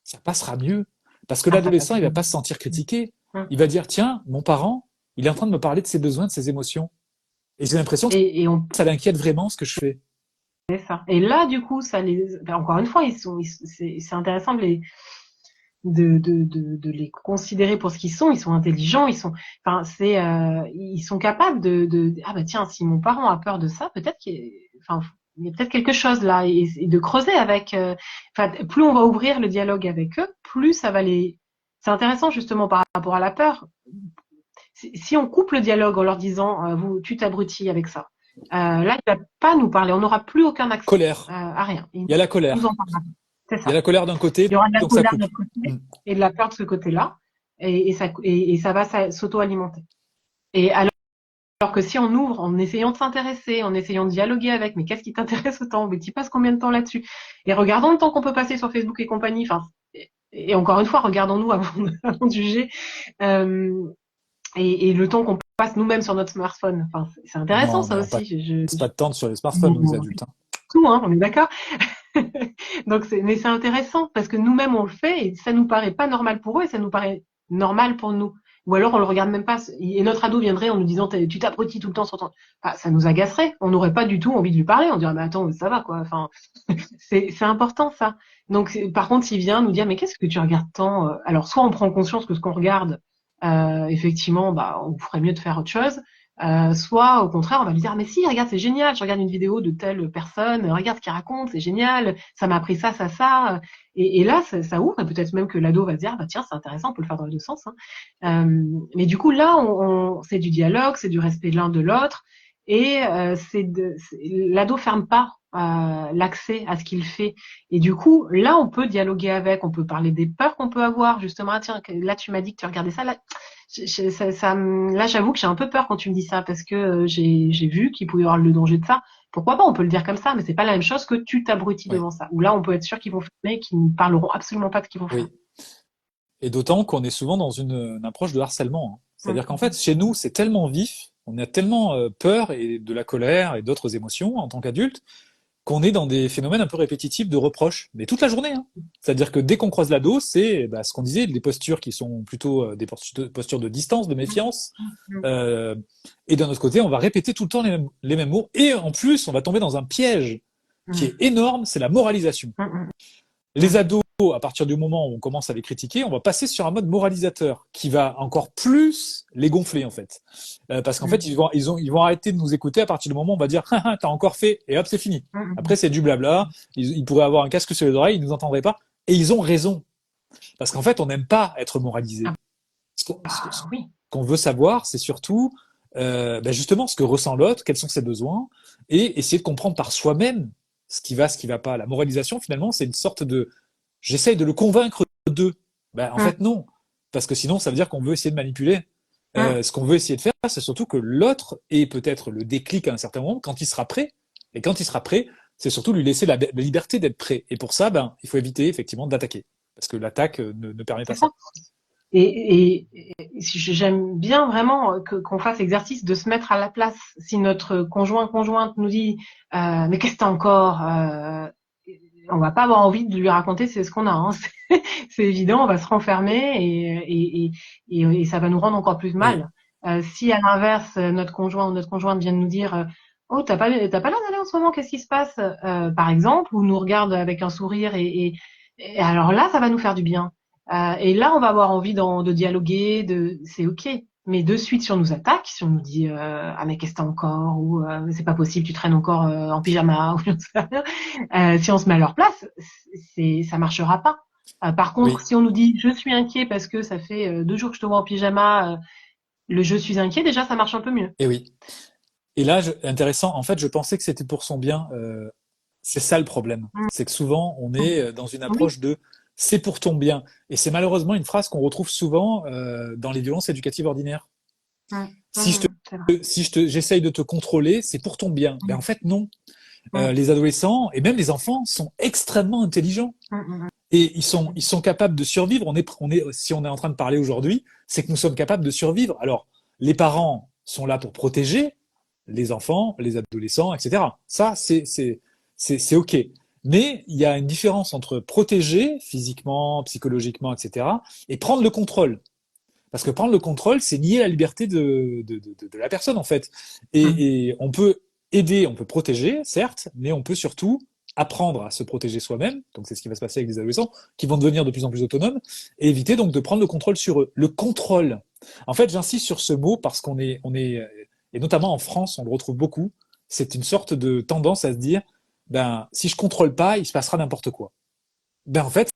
ça passera mieux. Parce que l'adolescent, il va pas se sentir critiqué. Il va dire, tiens, mon parent, il est en train de me parler de ses besoins, de ses émotions. Et j'ai l'impression que ça l'inquiète vraiment ce que je fais. C'est ça. Et là, du coup, encore une fois, c'est intéressant de les considérer pour ce qu'ils sont. Ils sont intelligents, ils sont capables ah bah tiens, si mon parent a peur de ça, peut-être il y a peut-être quelque chose là, et de creuser avec. Plus on va ouvrir le dialogue avec eux, plus ça va les. C'est intéressant justement par rapport à la peur. Si on coupe le dialogue en leur disant tu t'abrutis avec ça. Là, il va pas nous parler. On n'aura plus aucun accès à rien. Il y a la colère. C'est ça. Il y a la colère d'un côté, il y aura de la donc colère ça coupe. d'un côté et de la peur de ce côté-là, et ça va s'auto-alimenter. Et alors que si on ouvre en essayant de s'intéresser, en essayant de dialoguer avec, mais qu'est-ce qui t'intéresse autant? Mais tu passes combien de temps là-dessus? Et regardons le temps qu'on peut passer sur Facebook et compagnie. Et encore une fois, regardons-nous avant de juger. Et le temps qu'on passe nous-mêmes sur notre smartphone. C'est intéressant, ça aussi. C'est pas de temps sur les smartphones, nous, les adultes. Tout, on est d'accord. Mais c'est intéressant parce que nous-mêmes, on le fait et ça nous paraît pas normal pour eux et ça nous paraît normal pour nous. Ou alors, on le regarde même pas. Et notre ado viendrait en nous disant, tu t'abrutis tout le temps sur ton... ça nous agacerait. On n'aurait pas du tout envie de lui parler. On dirait, mais attends, ça va, quoi. C'est important, ça. Donc, par contre, s'il vient nous dire, mais qu'est-ce que tu regardes tant? Alors, soit on prend conscience que ce qu'on regarde, effectivement, on ferait mieux de faire autre chose. Soit au contraire, on va lui dire, mais si, regarde, c'est génial, je regarde une vidéo de telle personne, regarde ce qu'il raconte, c'est génial, ça m'a appris ça, ça, ça. Et là, ça ouvre, et peut-être même que l'ado va se dire, tiens, c'est intéressant, on peut le faire dans les deux sens. Mais du coup, là, c'est du dialogue, c'est du respect de l'un de l'autre, et l'ado ferme pas l'accès à ce qu'il fait. Et du coup, là, on peut dialoguer avec, on peut parler des peurs qu'on peut avoir, justement. Ah, tiens, là, tu m'as dit que tu regardais ça, là. Là, j'avoue que j'ai un peu peur quand tu me dis ça parce que j'ai vu qu'il pouvait y avoir le danger de ça. Pourquoi pas? On peut le dire comme ça, mais c'est pas la même chose que tu t'abrutis devant ça. Ou là, on peut être sûr qu'ils vont filmer et qu'ils ne parleront absolument pas de ce qu'ils vont faire. Et d'autant qu'on est souvent dans une approche de harcèlement. C'est-à-dire qu'en fait, chez nous, c'est tellement vif, on a tellement peur et de la colère et d'autres émotions en tant qu'adulte qu'on est dans des phénomènes un peu répétitifs de reproches, mais toute la journée. C'est-à-dire que dès qu'on croise l'ado, c'est ce qu'on disait, des postures qui sont plutôt des postures de distance, de méfiance. Et d'un autre côté, on va répéter tout le temps les mêmes mots. Et en plus, on va tomber dans un piège qui est énorme, c'est la moralisation. Les ados, à partir du moment où on commence à les critiquer, on va passer sur un mode moralisateur qui va encore plus les gonfler en fait, parce qu'en fait ils vont arrêter de nous écouter à partir du moment où on va dire t'as encore fait et hop c'est fini. Après c'est du blabla, ils pourraient avoir un casque sur les oreilles, ils nous entendraient pas et ils ont raison parce qu'en fait on n'aime pas être moralisé. Ce qu'on veut savoir c'est surtout justement ce que ressent l'autre, quels sont ses besoins et essayer de comprendre par soi-même ce qui va pas. La moralisation, finalement, c'est une sorte de... J'essaye de le convaincre d'eux. En fait, non. Parce que sinon, ça veut dire qu'on veut essayer de manipuler. Ce qu'on veut essayer de faire, c'est surtout que l'autre ait peut-être le déclic à un certain moment, quand il sera prêt. Et quand il sera prêt, c'est surtout lui laisser la liberté d'être prêt. Et pour ça, il faut éviter effectivement d'attaquer, parce que l'attaque ne permet pas C'est ça. ça. Et j'aime bien vraiment qu'on fasse l'exercice de se mettre à la place. Si notre conjointe nous dit mais qu'est-ce que t'as encore, on va pas avoir envie de lui raconter c'est ce qu'on a. Hein. C'est évident, on va se renfermer et ça va nous rendre encore plus Oui, mal. Si à l'inverse notre conjoint ou notre conjointe vient de nous dire oh t'as pas l'air d'aller en ce moment, qu'est-ce qui se passe par exemple, ou nous regarde avec un sourire et alors là ça va nous faire du bien. Et là, on va avoir envie de dialoguer, c'est ok. Mais de suite, si on nous attaque, si on nous dit ah mais qu'est-ce que t'as encore ou c'est pas possible, tu traînes encore en pyjama ou j'en sais rien. Si on se met à leur place, ça marchera pas. Par contre, oui, si on nous dit je suis inquiet parce que ça fait 2 jours que je te vois en pyjama, le je suis inquiet déjà ça marche un peu mieux. et oui. Et là, intéressant, en fait, je pensais que c'était pour son bien. C'est ça le problème. Mm, C'est que souvent, on mm. est dans une Oui, approche de c'est pour ton bien. Et c'est malheureusement une phrase qu'on retrouve souvent dans les violences éducatives ordinaires. mm, Si c'est vrai. j'essaye de te contrôler, c'est pour ton bien. Ben, Mm, en fait, non. mm, Les adolescents et même les enfants sont extrêmement intelligents. mm, mm, Et ils sont capables de survivre. Si on est en train de parler aujourd'hui, c'est que nous sommes capables de survivre. Alors, les parents sont là pour protéger les enfants, les adolescents, etc. Ça, c'est OK. Mais il y a une différence entre protéger physiquement, psychologiquement, etc. et prendre le contrôle. Parce que prendre le contrôle, c'est nier la liberté de la personne, en fait. mm. Et on peut aider, on peut protéger, certes, mais on peut surtout apprendre à se protéger soi-même. Donc, c'est ce qui va se passer avec les adolescents, qui vont devenir de plus en plus autonomes, et éviter donc de prendre le contrôle sur eux. Le contrôle. En fait, j'insiste sur ce mot parce et notamment en France, on le retrouve beaucoup. C'est une sorte de tendance à se dire, si je contrôle pas, il se passera n'importe quoi. En fait,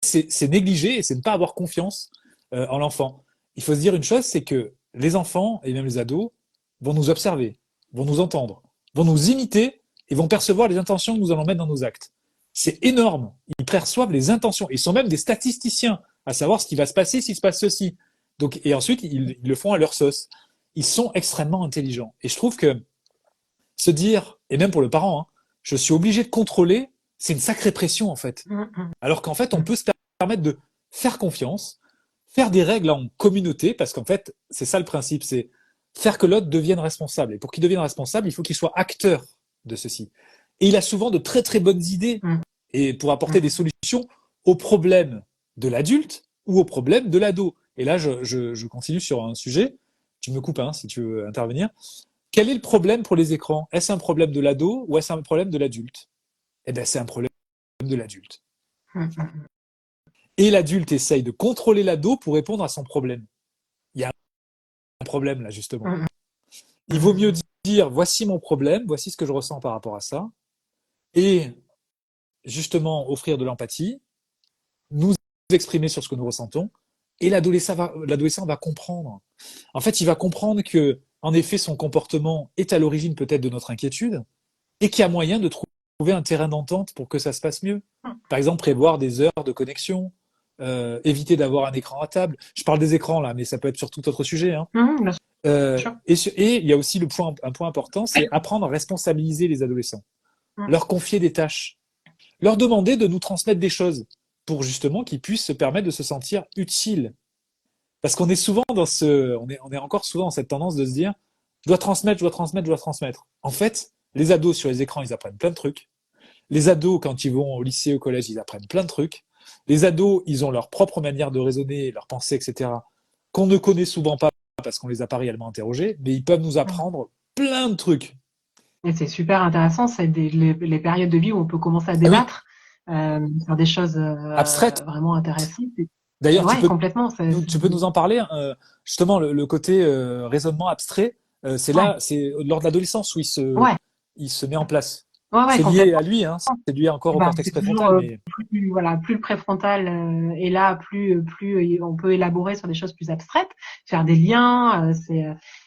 c'est négliger et c'est ne pas avoir confiance en l'enfant. Il faut se dire une chose, c'est que les enfants et même les ados vont nous observer, vont nous entendre, vont nous imiter et vont percevoir les intentions que nous allons mettre dans nos actes. C'est énorme. Ils perçoivent les intentions. Ils sont même des statisticiens à savoir ce qui va se passer s'il se passe ceci. Donc, et ensuite, ils le font à leur sauce. Ils sont extrêmement intelligents. Et je trouve que se dire, et même pour le parent, hein, je suis obligé de contrôler, c'est une sacrée pression en fait. Mm, mm, Alors qu'en fait, on mm. peut se permettre de faire confiance, faire des règles en communauté, parce qu'en fait, c'est ça le principe, c'est faire que l'autre devienne responsable. Et pour qu'il devienne responsable, il faut qu'il soit acteur de ceci. Et il a souvent de très très bonnes idées Mm, et pour apporter des mm. solutions aux problèmes de l'adulte ou aux problèmes de l'ado. Et là, je continue sur un sujet. Tu me coupes hein, si tu veux intervenir. Quel est le problème pour les écrans? Est-ce un problème de l'ado ou est-ce un problème de l'adulte? Eh bien, c'est un problème de l'adulte. Mm, mm, Et l'adulte essaye de contrôler l'ado pour répondre à son problème. Il y a un problème là, justement. mm, Il vaut mieux mm. dire voici mon problème, voici ce que je ressens par rapport à ça, et justement offrir de l'empathie, nous exprimer sur ce que nous ressentons, et l'adolescent va comprendre. En fait, il va comprendre que, en effet, son comportement est à l'origine peut-être de notre inquiétude, et qu'il y a moyen de trouver un terrain d'entente pour que ça se passe mieux. Par exemple, prévoir des heures de connexion, éviter d'avoir un écran à table. Je parle des écrans là, mais ça peut être sur tout autre sujet. Hein. Bien sûr. Et il y a aussi un point important, c'est apprendre à responsabiliser les adolescents, Mm, leur confier des tâches, leur demander de nous transmettre des choses pour justement qu'ils puissent se permettre de se sentir utiles. Parce qu'on est souvent on est encore souvent dans cette tendance de se dire, je dois transmettre, je dois transmettre, je dois transmettre. En fait, les ados sur les écrans, ils apprennent plein de trucs. Les ados, quand ils vont au lycée, au collège, ils apprennent plein de trucs. Les ados, ils ont leur propre manière de raisonner, leur pensée, etc., qu'on ne connaît souvent pas parce qu'on les a pas réellement interrogés, mais ils peuvent nous mm. apprendre plein de trucs. Et c'est super intéressant, c'est les périodes de vie où on peut commencer à Ah oui, débattre, faire des choses abstraite. vraiment intéressantes. Et D'ailleurs, ouais, complètement. tu peux nous en parler, justement, le côté raisonnement abstrait, Ouais, c'est lors de l'adolescence où ouais, il se met en place. ouais, C'est lié complètement. à lui, hein, c'est lié encore Et au ben, cortex c'est toujours préfrontal, mais voilà, plus le préfrontal est là, plus on peut élaborer sur des choses plus abstraites, faire des liens,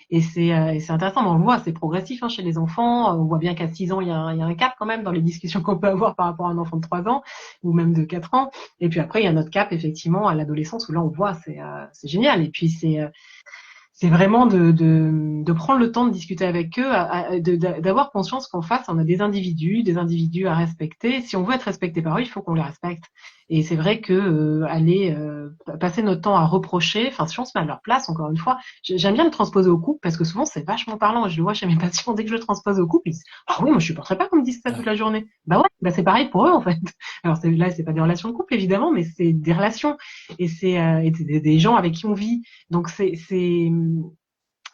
et c'est intéressant. Mais on le voit, c'est progressif hein, chez les enfants. On voit bien qu'à 6 ans, il y a un cap quand même dans les discussions qu'on peut avoir par rapport à un enfant de 3 ans ou même de 4 ans. Et puis après, il y a notre cap effectivement à l'adolescence où là on voit, c'est génial. Et puis c'est vraiment de prendre le temps de discuter avec eux, d'avoir conscience qu'en face, on a des individus à respecter. Si on veut être respecté par eux, il faut qu'on les respecte. Et c'est vrai que passer notre temps à reprocher, enfin, si on se met à leur place, encore une fois, j'aime bien le transposer au couple parce que souvent c'est vachement parlant. Je le vois chez mes patients, dès que je le transpose au couple, ils disent ah oui, moi je supporterais pas qu'on me dise ça toute la journée. Bah ouais, bah c'est pareil pour eux en fait. Alors là, c'est pas des relations de couple évidemment, mais c'est des relations et c'est des gens avec qui on vit. Donc c'est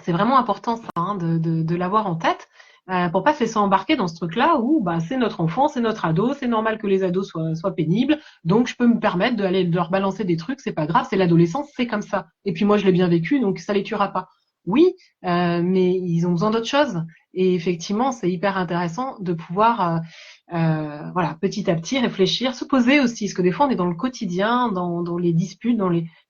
vraiment important ça, hein, de l'avoir en tête pour pas se laisser embarquer dans ce truc-là où bah c'est notre enfant, c'est notre ado, c'est normal que les ados soient pénibles, donc je peux me permettre d'aller leur balancer des trucs, c'est pas grave, c'est l'adolescence, c'est comme ça. Et puis moi je l'ai bien vécu, donc ça les tuera pas. Oui, mais ils ont besoin d'autre chose. Et effectivement, c'est hyper intéressant de pouvoir voilà, petit à petit réfléchir, se poser aussi, parce que des fois on est dans le quotidien, dans les disputes,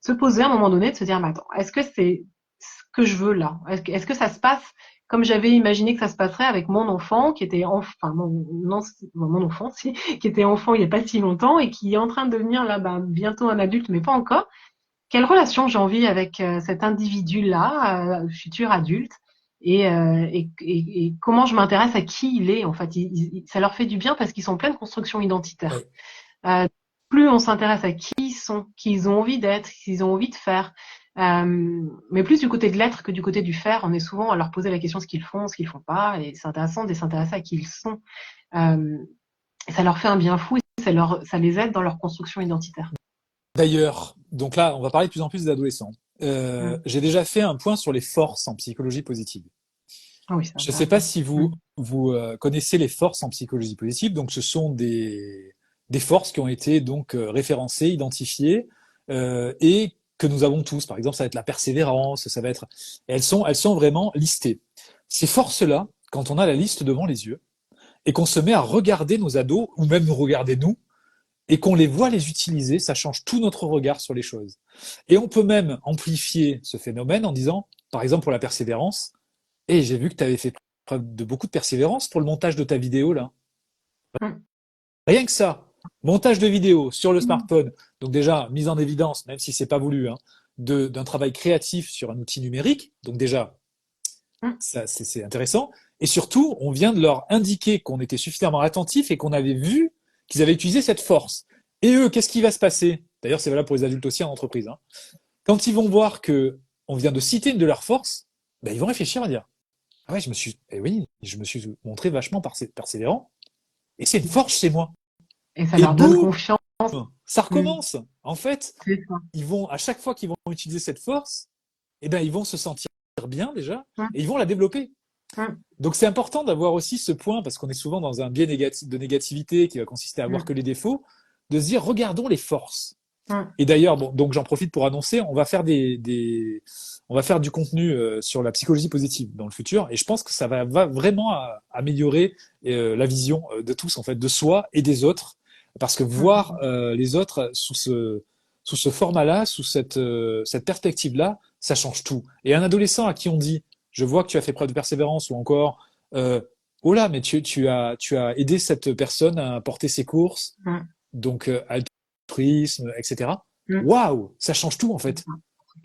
se poser à un moment donné, de se dire mais attends, est-ce que c'est ce que je veux là? Est-ce que ça se passe comme j'avais imaginé que ça se passerait avec mon enfant, qui était enfin mon enfant, si, qui était enfant il n'y a pas si longtemps et qui est en train de devenir là, bientôt un adulte, mais pas encore. Quelle relation j'ai envie avec cet individu-là, futur adulte, et comment je m'intéresse à qui il est en fait. Ça leur fait du bien parce qu'ils sont en pleine construction identitaire. Ouais. Euh, Plus on s'intéresse à qui ils sont, qui ils ont envie d'être, ce qu'ils ont envie de faire, mais plus du côté de l'être que du côté du faire, on est souvent à leur poser la question ce qu'ils font, ce qu'ils font pas, et c'est intéressant de s'intéresser à qui ils sont. Euh, Ça leur fait un bien fou, et ça les aide dans leur construction identitaire. D'ailleurs, donc là, on va parler de plus en plus des adolescents. Mm. J'ai déjà fait un point sur les forces en psychologie positive. Ah oui, c'est Je ne sais pas intéressant. si Mm. vous connaissez les forces en psychologie positive. Donc, ce sont des forces qui ont été donc référencées, identifiées et que nous avons tous. Par exemple, ça va être la persévérance, ça va être. Et elles sont vraiment listées. Ces forces-là, quand on a la liste devant les yeux et qu'on se met à regarder nos ados ou même nous regarder nous et qu'on les voit les utiliser, ça change tout notre regard sur les choses. Et on peut même amplifier ce phénomène en disant, par exemple pour la persévérance, et j'ai vu que tu avais fait preuve de beaucoup de persévérance pour le montage de ta vidéo là. Mm. Rien que ça, montage de vidéo sur le Mm. smartphone, donc déjà mise en évidence, même si c'est pas voulu, hein, d'un travail créatif sur un outil numérique, donc déjà Mm. ça c'est intéressant. Et surtout, on vient de leur indiquer qu'on était suffisamment attentif et qu'on avait vu qu'ils avaient utilisé cette force. Et eux, qu'est-ce qui va se passer? D'ailleurs, c'est valable pour les adultes aussi en entreprise. Hein. Quand ils vont voir que on vient de citer une de leurs forces, ben, ils vont réfléchir à dire ah ouais, oui, je me suis montré vachement persévérant. Et c'est une force chez moi. Et ça Et leur donne boum, confiance. ça Mm. recommence. En fait, C'est ça. ils vont, à chaque fois qu'ils vont utiliser cette force, eh ben, ils vont se sentir bien déjà Mm. et ils vont la développer. Mm. Donc c'est important d'avoir aussi ce point, parce qu'on est souvent dans un biais de négativité qui va consister à voir Mm. que les défauts, de se dire regardons les forces. Mm. Et d'ailleurs, bon, donc j'en profite pour annoncer, on va faire on va faire du contenu sur la psychologie positive dans le futur, et je pense que ça va vraiment améliorer la vision de tous en fait, de soi et des autres, parce que voir Mm. les autres sous ce format-là, sous cette perspective-là, ça change tout. Et un adolescent à qui on dit, je vois que tu as fait preuve de persévérance, ou encore, oh là, mais tu as aidé cette personne à porter ses courses, Mm. donc altruisme, etc. Mm. Waouh, ça change tout en fait.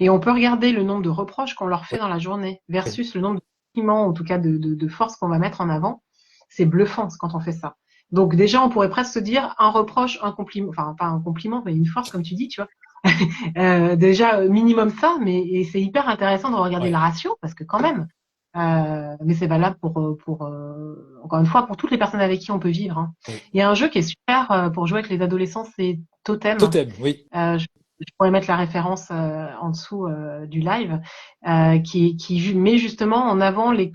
Et on peut regarder le nombre de reproches qu'on leur fait Ouais. dans la journée versus le nombre de compliments, en tout cas de forces qu'on va mettre en avant. C'est bluffant quand on fait ça. Donc déjà, on pourrait presque se dire un reproche, un compliment, enfin pas un compliment, mais une force, comme tu dis, tu vois. Déjà, minimum ça, mais et c'est hyper intéressant de regarder Ouais. la ratio, parce que quand même, mais c'est valable encore une fois, pour toutes les personnes avec qui on peut vivre. Hein. Oui. Il y a un jeu qui est super pour jouer avec les adolescents, c'est Totem. Totem, oui. Je pourrais mettre la référence en dessous du live, qui met justement en avant les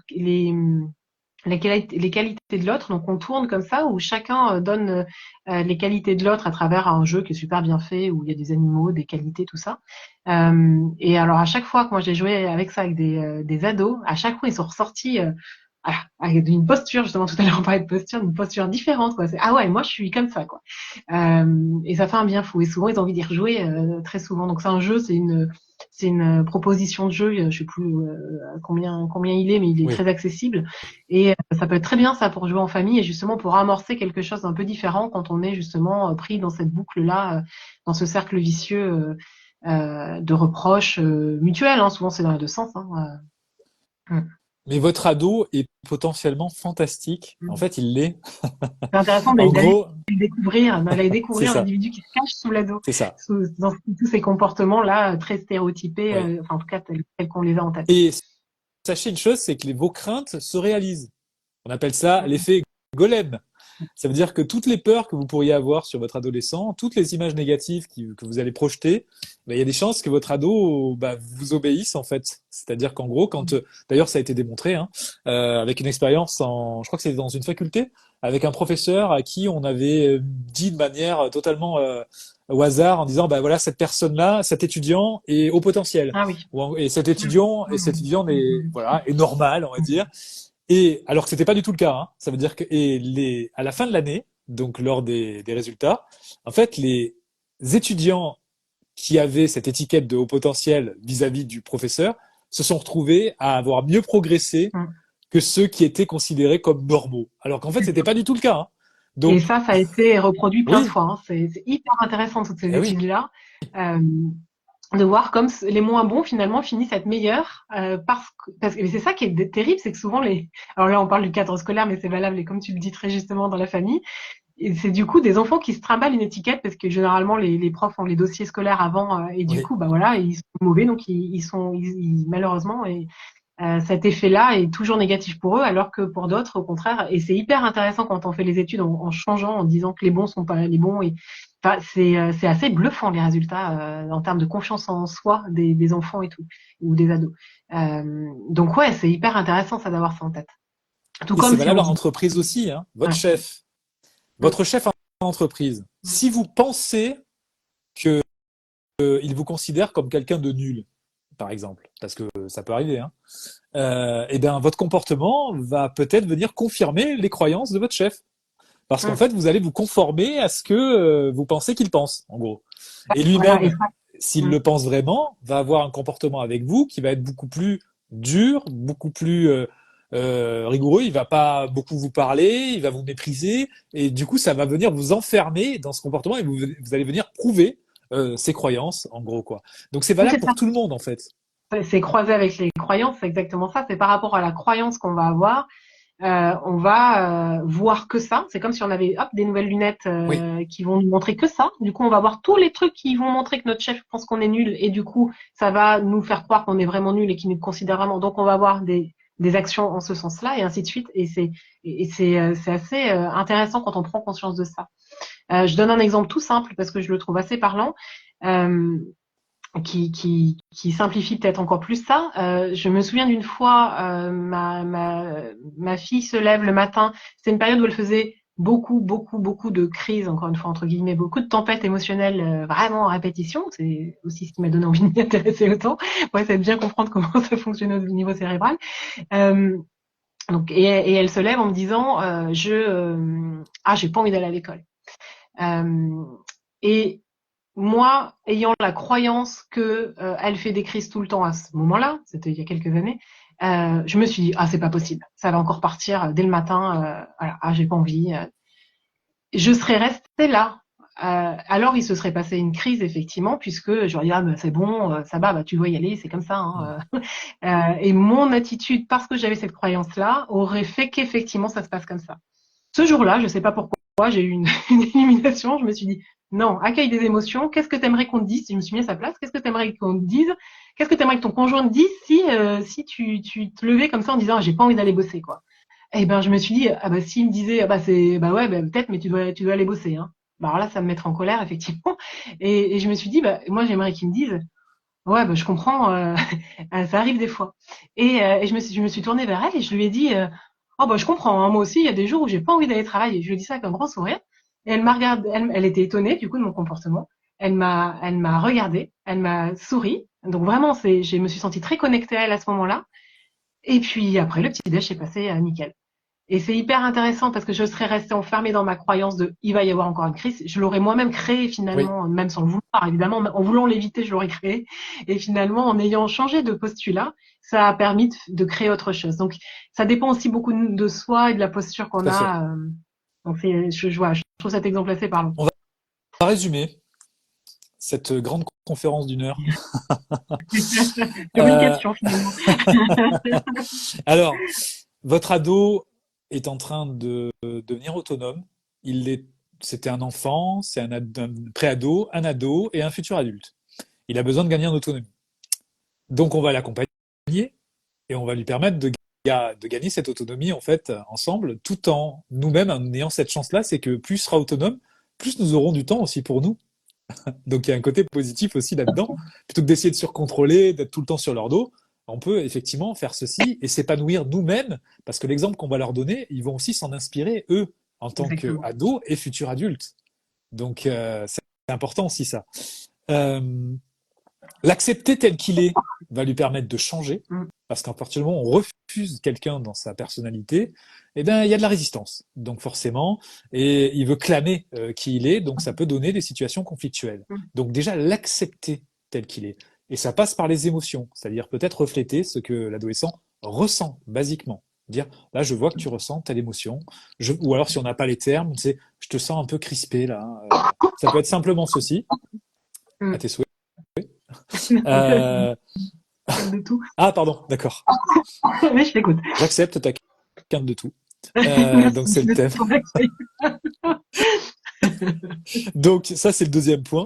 qualités de l'autre. Donc on tourne comme ça, où chacun donne les qualités de l'autre à travers un jeu qui est super bien fait, où il y a des animaux, des qualités, tout ça. Et alors à chaque fois que moi j'ai joué avec ça avec des ados, à chaque fois ils sont ressortis voilà, avec une posture, justement tout à l'heure on parlait de posture, une posture différente, quoi. C'est, ah ouais, moi je suis comme ça, quoi. Et ça fait un bien fou. Et souvent ils ont envie d'y rejouer très souvent. Donc c'est un jeu, c'est une proposition de jeu. Je sais plus combien il est, mais il est Oui. très accessible. Et ça peut être très bien ça pour jouer en famille et justement pour amorcer quelque chose d'un peu différent quand on est justement pris dans cette boucle-là, dans ce cercle vicieux de reproches mutuels. Hein. Souvent, c'est dans les deux sens. Hein. Mais votre ado est potentiellement fantastique. En fait, il l'est. C'est intéressant En d'aller gros, d'aller c'est découvrir ça. l'individu qui se cache sous l'ado, C'est ça. dans tous ces comportements-là très stéréotypés, Oui. enfin en tout cas tels qu'on les a en tête. Et sachez une chose, c'est que vos craintes se réalisent. On appelle ça l'effet golem. Ça veut dire que toutes les peurs que vous pourriez avoir sur votre adolescent, toutes les images négatives que vous allez projeter, il y a des chances que votre ado vous obéisse en fait. C'est-à-dire qu'en gros, d'ailleurs ça a été démontré avec une expérience je crois que c'est dans une faculté, avec un professeur à qui on avait dit de manière totalement au hasard en disant voilà cette personne-là, cet étudiant est au potentiel. Ah oui. Et cet étudiant est normal, on va dire. Et alors que c'était pas du tout le cas, hein. Ça veut dire que à la fin de l'année, donc lors des résultats, en fait, les étudiants qui avaient cette étiquette de haut potentiel vis-à-vis du professeur se sont retrouvés à avoir mieux progressé que ceux qui étaient considérés comme normaux. Alors qu'en fait, c'était pas du tout le cas, hein. Et Donc, ça a été reproduit plein de oui, fois. Hein. C'est hyper intéressant toutes ces eh oui, études-là. Euh, de voir comme les moins bons finalement finissent à être meilleurs parce que c'est ça qui est terrible, c'est que souvent alors là on parle du cadre scolaire mais c'est valable et comme tu le dis très justement dans la famille, et c'est du coup des enfants qui se trimballent une étiquette parce que généralement les profs ont les dossiers scolaires avant et du oui. coup voilà ils sont mauvais donc malheureusement et cet effet-là est toujours négatif pour eux alors que pour d'autres au contraire et c'est hyper intéressant quand on fait les études en changeant en disant que les bons sont pas les bons et enfin, c'est assez bluffant les résultats en termes de confiance en soi des enfants et tout ou des ados. Donc ouais, c'est hyper intéressant ça d'avoir ça en tête. Tout Et c'est comme si valable on en dit entreprise aussi, hein. ouais. Votre chef en entreprise, si vous pensez que il vous considère comme quelqu'un de nul, par exemple, parce que ça peut arriver, hein, et bien votre comportement va peut-être venir confirmer les croyances de votre chef. Parce qu'en fait, vous allez vous conformer à ce que vous pensez qu'il pense, en gros. Et Voilà, et lui-même, ça, s'il le pense vraiment, va avoir un comportement avec vous qui va être beaucoup plus dur, beaucoup plus rigoureux. Il va pas beaucoup vous parler, il va vous mépriser, et du coup, ça va venir vous enfermer dans ce comportement et vous allez venir prouver ses croyances, en gros, quoi. Donc c'est oui, valable c'est ça. pour tout le monde, en fait. C'est croisé avec les croyances, c'est exactement ça. C'est par rapport à la croyance qu'on va avoir on va voir que ça. C'est comme si on avait hop, des nouvelles lunettes Oui, qui vont nous montrer que ça. Du coup, on va voir tous les trucs qui vont montrer que notre chef pense qu'on est nul et du coup, ça va nous faire croire qu'on est vraiment nul et qu'il nous considère vraiment. Donc, on va avoir des actions en ce sens-là et ainsi de suite. C'est assez intéressant quand on prend conscience de ça. Je donne un exemple tout simple parce que je le trouve assez parlant. Euh, qui simplifie peut-être encore plus ça. Je me souviens d'une fois, ma fille se lève le matin. C'est une période où elle faisait beaucoup de crises, encore une fois entre guillemets, beaucoup de tempêtes émotionnelles vraiment en répétition. C'est aussi ce qui m'a donné envie de m'y intéresser autant. Ouais, c'est de bien comprendre comment ça fonctionne au niveau cérébral. Euh, et elle se lève en me disant, j'ai pas envie d'aller à l'école. Euh, et moi, ayant la croyance que elle fait des crises tout le temps à ce moment-là, c'était il y a quelques années, je me suis dit c'est pas possible, ça va encore partir dès le matin, voilà, j'ai pas envie. Je serais restée là. Alors il se serait passé une crise effectivement puisque j'aurais dit bah, c'est bon, ça va, bah tu dois y aller, c'est comme ça. Hein. Et mon attitude, parce que j'avais cette croyance-là, aurait fait qu'effectivement ça se passe comme ça. Ce jour-là, je sais pas pourquoi, j'ai eu une illumination. Je me suis dit, non, accueille des émotions. Qu'est-ce que tu aimerais qu'on te dise? Je me suis mis à sa place. Qu'est-ce que tu aimerais qu'on te dise? Qu'est-ce que tu aimerais que ton conjoint te dise si tu te levais comme ça en disant, j'ai pas envie d'aller bosser, quoi. Eh ben, je me suis dit, bah, s'il me disait, ouais, bah, peut-être, mais tu dois aller bosser, hein. Bah, alors là, ça me mettrait en colère, effectivement. Et je me suis dit, bah, moi, j'aimerais qu'il me dise, ouais, bah, je comprends, ça arrive des fois. Et je me suis tournée vers elle et je lui ai dit, oh bah je comprends, hein, moi aussi, il y a des jours où j'ai pas envie d'aller travailler. Je lui ai dit ça avec un grand sourire. Et elle m'a regardé, elle était étonnée du coup de mon comportement. Elle m'a regardé, elle m'a souri. Donc vraiment, je me suis sentie très connectée à elle à ce moment-là. Et puis après, le petit déj est passé nickel. Et c'est hyper intéressant parce que je serais restée enfermée dans ma croyance de il va y avoir encore une crise. Je l'aurais moi-même créée oui. finalement, même sans le vouloir évidemment, en voulant l'éviter, je l'aurais créée. Et finalement, en ayant changé de postulat, ça a permis de créer autre chose. Donc ça dépend aussi beaucoup de soi et de la posture qu'on Tout à fait. a. Donc je trouve cet exemple assez parlant. On va résumer. cette grande conférence d'une heure. Sur une Euh, question, finalement. alors, votre ado est en train de devenir autonome. C'était un enfant, c'est un pré-ado, un ado et un futur adulte. Il a besoin de gagner en autonomie. Donc, on va l'accompagner et on va lui permettre de gagner cette autonomie en fait ensemble, tout en nous-mêmes en ayant cette chance-là, c'est que plus il sera autonome, plus nous aurons du temps aussi pour nous. Donc il y a un côté positif aussi là-dedans. Plutôt que d'essayer de surcontrôler, d'être tout le temps sur leur dos, on peut effectivement faire ceci et s'épanouir nous-mêmes, parce que l'exemple qu'on va leur donner, ils vont aussi s'en inspirer, eux, en tant Exactement. qu'ados et futurs adultes. Donc c'est important aussi ça. Euh, L'accepter tel qu'il est va lui permettre de changer, Mm. parce qu'à partir du moment où on refuse quelqu'un dans sa personnalité, eh ben il y a de la résistance. Donc forcément, et il veut clamer qui il est, donc ça peut donner des situations conflictuelles. Mm. Donc déjà l'accepter tel qu'il est, et ça passe par les émotions, c'est-à-dire peut-être refléter ce que l'adolescent ressent basiquement. Dire là je vois que tu ressens telle émotion, ou alors si on n'a pas les termes, c'est je te sens un peu crispé là. Ça peut être simplement ceci, à Mm. tes souhaits. Euh, De tout. Ah, pardon, d'accord. Mais je t'écoute. J'accepte ta quinte de tout. Donc, c'est Merci le de thème. ton accueil. Donc, ça, c'est le deuxième point.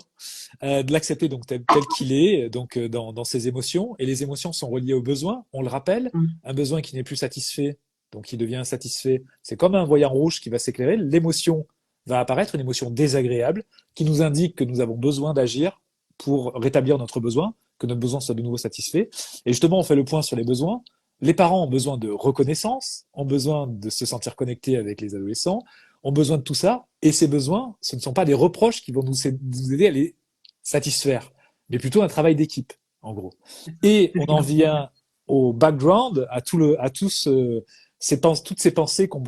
De l'accepter donc tel qu'il est, donc dans ses émotions. Et les émotions sont reliées aux besoins. On le rappelle, Mm. un besoin qui n'est plus satisfait, donc qui devient insatisfait, c'est comme un voyant rouge qui va s'éclairer. L'émotion va apparaître, une émotion désagréable, qui nous indique que nous avons besoin d'agir pour rétablir notre besoin, que notre besoin soit de nouveau satisfait. Et justement, on fait le point sur les besoins. Les parents ont besoin de reconnaissance, ont besoin de se sentir connectés avec les adolescents, ont besoin de tout ça. Et ces besoins, ce ne sont pas des reproches qui vont nous aider à les satisfaire, mais plutôt un travail d'équipe, en gros. Et C'est on ce qu'il en en faut. vient au background, toutes ces pensées qu'on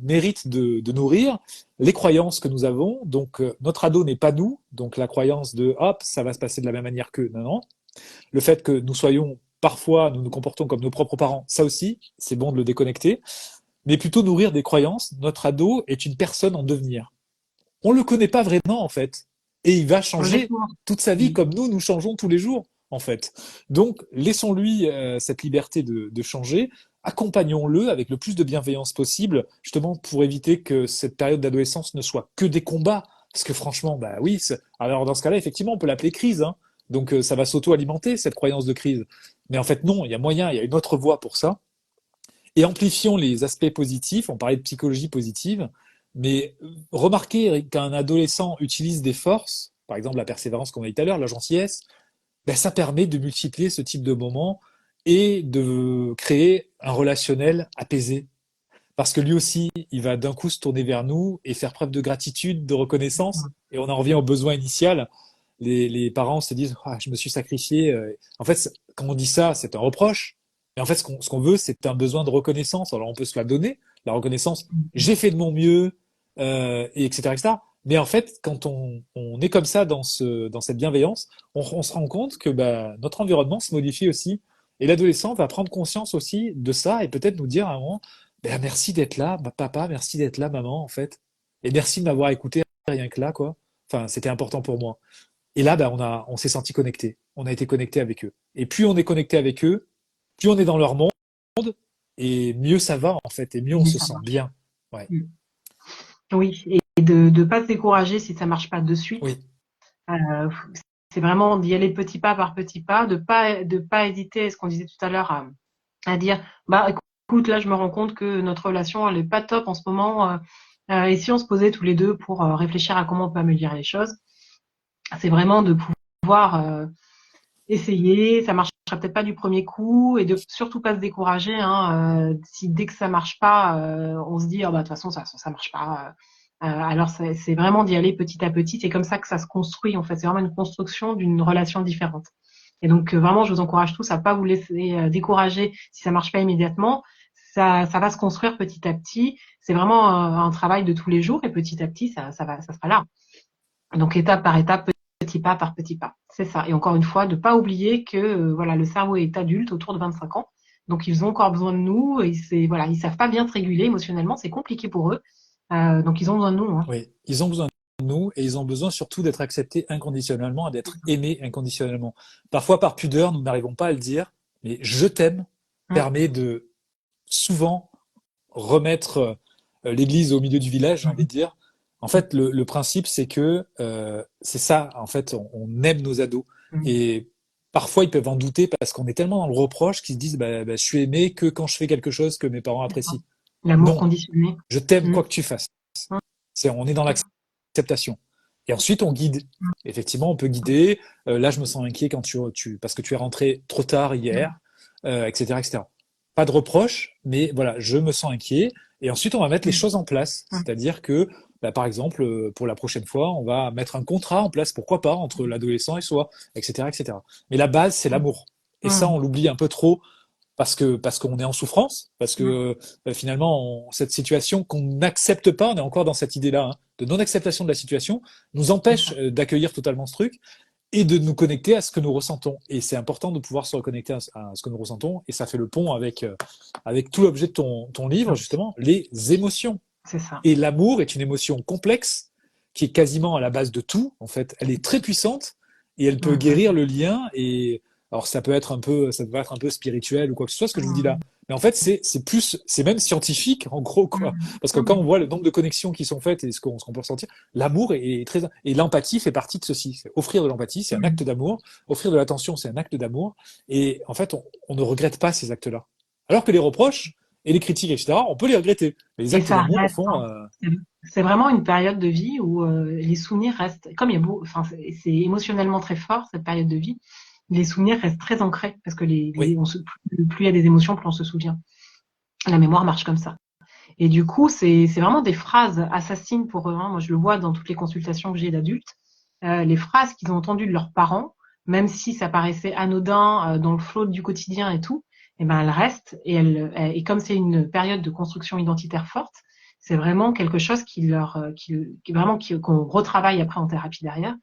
mérite de nourrir, les croyances que nous avons. Donc, notre ado n'est pas nous. Donc, la croyance de hop, ça va se passer de la même manière que non, non. Le fait que nous soyons parfois, nous nous comportons comme nos propres parents, ça aussi, c'est bon de le déconnecter. Mais plutôt nourrir des croyances. Notre ado est une personne en devenir. On le connaît pas vraiment en fait, et il va changer Exactement. toute sa vie Mm. comme nous changeons tous les jours en fait. Donc laissons-lui cette liberté de changer, accompagnons-le avec le plus de bienveillance possible, justement pour éviter que cette période d'adolescence ne soit que des combats. Parce que franchement, bah oui, alors dans ce cas-là, effectivement, on peut l'appeler crise, hein. Donc ça va s'auto-alimenter cette croyance de crise. Mais en fait non, il y a moyen, il y a une autre voie pour ça. Et amplifions les aspects positifs. On parlait de psychologie positive, mais remarquez qu'un adolescent utilise des forces, par exemple la persévérance, comme on a dit tout à l'heure, la gentillesse, ben, ça permet de multiplier ce type de moments et de créer un relationnel apaisé. Parce que lui aussi, il va d'un coup se tourner vers nous et faire preuve de gratitude, de reconnaissance. Et on en revient au besoin initial. Les parents se disent ah, je me suis sacrifié. En fait, quand on dit ça, c'est un reproche. Mais en fait, ce qu'on veut, c'est un besoin de reconnaissance. Alors, on peut se la donner, la reconnaissance. J'ai fait de mon mieux, et etc., etc. Mais en fait, quand on est comme ça dans cette bienveillance, on se rend compte que bah, notre environnement se modifie aussi. Et l'adolescent va prendre conscience aussi de ça et peut-être nous dire à un moment, ben, merci d'être là, papa, merci d'être là, maman, en fait. Et merci de m'avoir écouté rien que là, quoi. Enfin, c'était important pour moi. Et là, ben, on s'est senti connecté. On a été connecté avec eux. Et plus on est connecté avec eux, plus on est dans leur monde, et mieux ça va, en fait, et mieux on Mais se ça sent marche. bien. Ouais. Mm. Oui, et de ne pas se décourager si ça marche pas de suite. Oui. Euh, c'est vraiment d'y aller petit pas par petit pas, de pas hésiter, ce qu'on disait tout à l'heure, à dire, bah écoute, là je me rends compte que notre relation elle est pas top en ce moment, et si on se posait tous les deux pour réfléchir à comment on peut améliorer les choses, c'est vraiment de pouvoir essayer, ça marchera peut-être pas du premier coup et de surtout pas se décourager, hein, si dès que ça marche pas, on se dit ah bah de toute façon ça marche pas. Alors c'est vraiment d'y aller petit à petit, c'est comme ça que ça se construit en fait, c'est vraiment une construction d'une relation différente. Et donc vraiment je vous encourage tous à pas vous laisser décourager si ça marche pas immédiatement. Ça va se construire petit à petit. C'est vraiment un travail de tous les jours et petit à petit ça sera là. Donc étape par étape, petit pas par petit pas. C'est ça. Et encore une fois, de pas oublier que voilà, le cerveau est adulte autour de 25 ans. Donc ils ont encore besoin de nous et c'est voilà, ils savent pas bien se réguler émotionnellement, c'est compliqué pour eux. Donc ils ont besoin de nous, hein. Oui. Ils ont besoin de nous et ils ont besoin surtout d'être acceptés inconditionnellement et d'être aimés inconditionnellement. Parfois, par pudeur, nous n'arrivons pas à le dire, mais je t'aime permet de souvent remettre l'église au milieu du village, j'ai envie de dire. En fait, le principe, c'est que c'est ça, en fait, on aime nos ados. Et parfois, ils peuvent en douter parce qu'on est tellement dans le reproche qu'ils se disent je suis aimé que quand je fais quelque chose que mes parents apprécient. L'amour Non, conditionné. je t'aime quoi que tu fasses. On est dans l'acceptation. Et ensuite, on guide. Effectivement, on peut guider. Là, je me sens inquiet quand parce que tu es rentré trop tard hier, etc., etc. Pas de reproche, mais voilà, je me sens inquiet. Et ensuite, on va mettre les choses en place. C'est-à-dire que, par exemple, pour la prochaine fois, on va mettre un contrat en place, pourquoi pas, entre l'adolescent et soi, etc., etc. Mais la base, c'est l'amour. Et ça, on l'oublie un peu trop parce qu'on est en souffrance, parce que finalement, cette situation qu'on n'accepte pas, on est encore dans cette idée-là, de non-acceptation de la situation, nous empêche d'accueillir totalement ce truc et de nous connecter à ce que nous ressentons. Et c'est important de pouvoir se reconnecter à ce que nous ressentons, et ça fait le pont avec tout l'objet de ton livre, justement, les émotions. C'est ça. Et l'amour est une émotion complexe qui est quasiment à la base de tout, en fait. Elle est très puissante et elle peut guérir le lien. Et alors, ça peut être un peu spirituel ou quoi que ce soit, ce que je vous dis là. Mais en fait, c'est même scientifique, en gros, quoi. Parce que quand on voit le nombre de connexions qui sont faites et ce qu'on peut ressentir, l'amour est très, et l'empathie fait partie de ceci. Offrir de l'empathie, c'est un acte d'amour. Offrir de l'attention, c'est un acte d'amour. Et en fait, on ne regrette pas ces actes-là. Alors que les reproches et les critiques, etc., on peut les regretter. Mais les actes d'amour, au fond, c'est vraiment une période de vie où les souvenirs restent, comme il y a beau, enfin, c'est émotionnellement très fort, cette période de vie. Les souvenirs restent très ancrés parce que plus il y a des émotions, plus on se souvient. La mémoire marche comme ça. Et du coup, c'est vraiment des phrases assassines pour eux. Moi, je le vois dans toutes les consultations que j'ai d'adultes. Les phrases qu'ils ont entendues de leurs parents, même si ça paraissait anodin dans le flot du quotidien et tout, eh ben, elles restent. Et comme c'est une période de construction identitaire forte, c'est vraiment quelque chose qu'on retravaille après en thérapie derrière.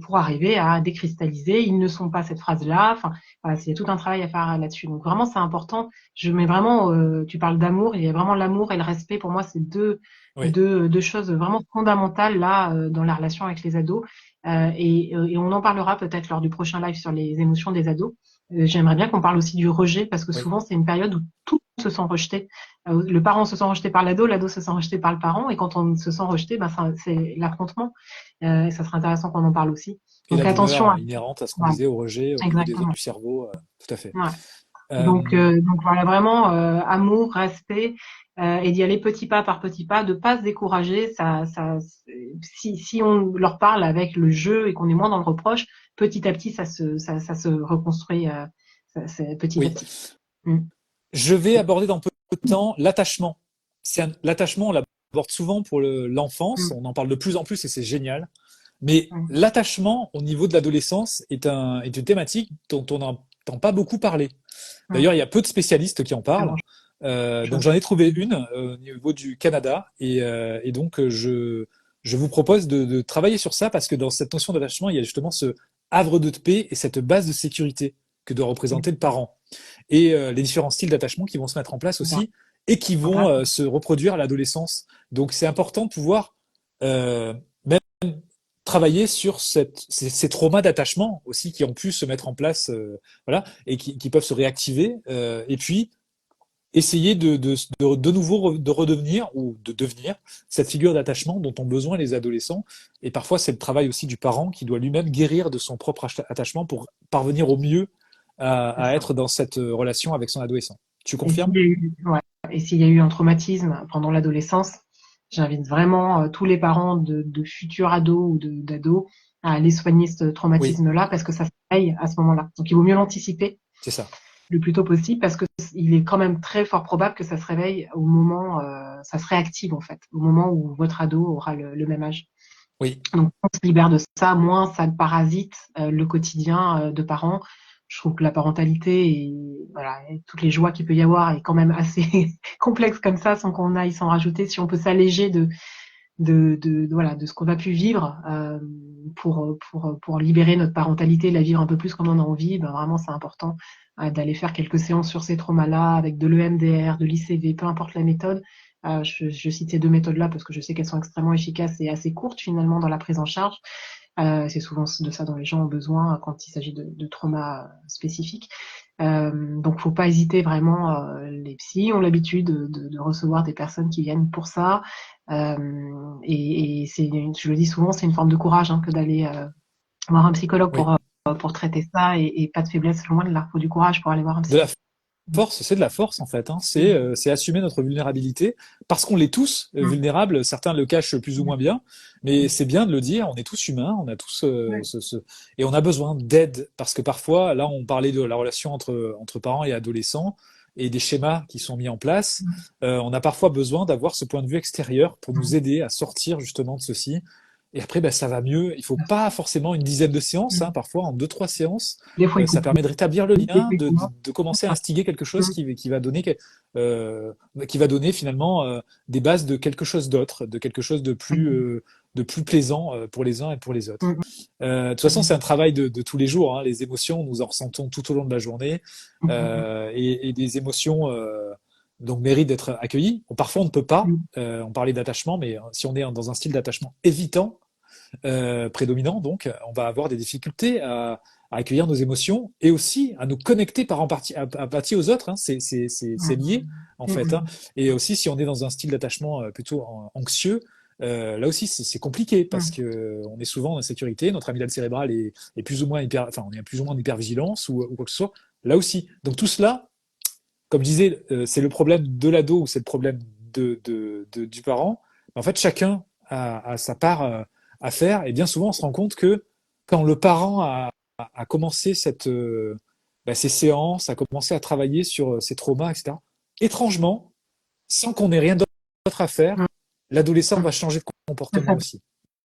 Pour arriver à décristalliser. Ils ne sont pas cette phrase-là. Enfin, voilà, c'est tout un travail à faire là-dessus. Donc vraiment, c'est important. Je mets vraiment, tu parles d'amour, il y a vraiment l'amour et le respect. Pour moi, c'est deux choses vraiment fondamentales là dans la relation avec les ados. Et on en parlera peut-être lors du prochain live sur les émotions des ados. J'aimerais bien qu'on parle aussi du rejet parce que souvent c'est une période où tout se sent rejeté. Le parent se sent rejeté par l'ado se sent rejeté par le parent, et quand on se sent rejeté, c'est l'affrontement. Et ça serait intéressant qu'on en parle aussi. Et donc la attention douleur inhérente à ce qu'on disait au rejet, au niveau du cerveau, tout à fait. Donc voilà, vraiment amour, respect, et d'y aller petit pas par petit pas, de pas se décourager. Si on leur parle avec le jeu et qu'on est moins dans le reproche, petit à petit ça se reconstruit petit à petit. Je vais aborder dans peu de temps l'attachement. L'attachement, on l'aborde souvent pour l'enfance, on en parle de plus en plus et c'est génial. Mais l'attachement au niveau de l'adolescence est une thématique dont on n'entend pas beaucoup parler. D'ailleurs, il y a peu de spécialistes qui en parlent. Donc j'en ai trouvé une au niveau du Canada et donc je vous propose de travailler sur ça parce que dans cette notion d'attachement, il y a justement ce havre de paix et cette base de sécurité que doit représenter le parent. Et les différents styles d'attachement qui vont se mettre en place aussi et qui vont se reproduire à l'adolescence. Donc c'est important de pouvoir même travailler sur ces traumas d'attachement aussi qui ont pu se mettre en place, voilà, et qui peuvent se réactiver. Et puis essayer de nouveau de redevenir ou de devenir cette figure d'attachement dont ont besoin les adolescents. Et parfois, c'est le travail aussi du parent qui doit lui-même guérir de son propre attachement pour parvenir au mieux à être dans cette relation avec son adolescent. Tu confirmes ? Et s'il y a eu un traumatisme pendant l'adolescence, j'invite vraiment tous les parents de futurs ados ou d'ados à aller soigner ce traumatisme-là parce que ça se réveille à ce moment-là. Donc, il vaut mieux l'anticiper. C'est ça. Le plus tôt possible parce que il est quand même très fort probable que ça se réveille au moment, ça se réactive en fait, au moment où votre ado aura le même âge. Oui. Donc, on se libère de ça, moins ça parasite le quotidien de parents. Je trouve que la parentalité et toutes les joies qu'il peut y avoir est quand même assez complexe comme ça, sans qu'on aille s'en rajouter. Si on peut s'alléger de ce qu'on a pu vivre pour libérer notre parentalité, la vivre un peu plus comme on a envie, vraiment c'est important d'aller faire quelques séances sur ces traumas-là avec de l'EMDR, de l'ICV, peu importe la méthode, Je cite ces deux méthodes-là parce que je sais qu'elles sont extrêmement efficaces et assez courtes finalement dans la prise en charge. C'est souvent de ça dont les gens ont besoin quand il s'agit de traumas spécifiques. Donc, faut pas hésiter vraiment. Les psys ont l'habitude de recevoir des personnes qui viennent pour ça. Et je le dis souvent, c'est une forme de courage que d'aller voir un psychologue Oui. pour traiter ça et pas de faiblesse, loin de là. Faut du courage pour aller voir un De la psy. force, c'est de la force en fait. C'est assumer notre vulnérabilité parce qu'on l'est tous vulnérables. Certains le cachent plus ou moins bien, mais c'est bien de le dire. On est tous humains, on a tous et on a besoin d'aide parce que parfois, là, on parlait de la relation entre parents et adolescents et des schémas qui sont mis en place. On a parfois besoin d'avoir ce point de vue extérieur pour nous aider à sortir justement de ceci. Et après, ça va mieux. Il faut pas forcément une dizaine de séances, parfois en 2-3 séances. Des fois, il faut Ça permet de rétablir le lien, effectivement. de commencer à instiguer quelque chose qui va donner finalement des bases de quelque chose d'autre, de quelque chose de plus plaisant pour les uns et pour les autres. De toute façon, c'est un travail de tous les jours. Les émotions, nous en ressentons tout au long de la journée, et des émotions donc méritent d'être accueillies. Bon, parfois, on ne peut pas. On parlait d'attachement, mais si on est dans un style d'attachement évitant, prédominant, donc, on va avoir des difficultés à accueillir nos émotions et aussi à nous connecter par empathie aux autres. C'est lié, en fait. Et aussi, si on est dans un style d'attachement plutôt anxieux, là aussi, c'est compliqué parce que on est souvent en insécurité. Notre amygdale cérébrale est plus ou moins on est plus ou moins en hypervigilance ou quoi que ce soit. Là aussi. Donc, tout cela, comme je disais, c'est le problème de l'ado ou c'est le problème du parent. En fait, chacun a sa part à faire et bien souvent, on se rend compte que quand le parent a commencé ces séances, a commencé à travailler sur ses traumas, etc., étrangement, sans qu'on ait rien d'autre à faire, l'adolescent va changer de comportement aussi.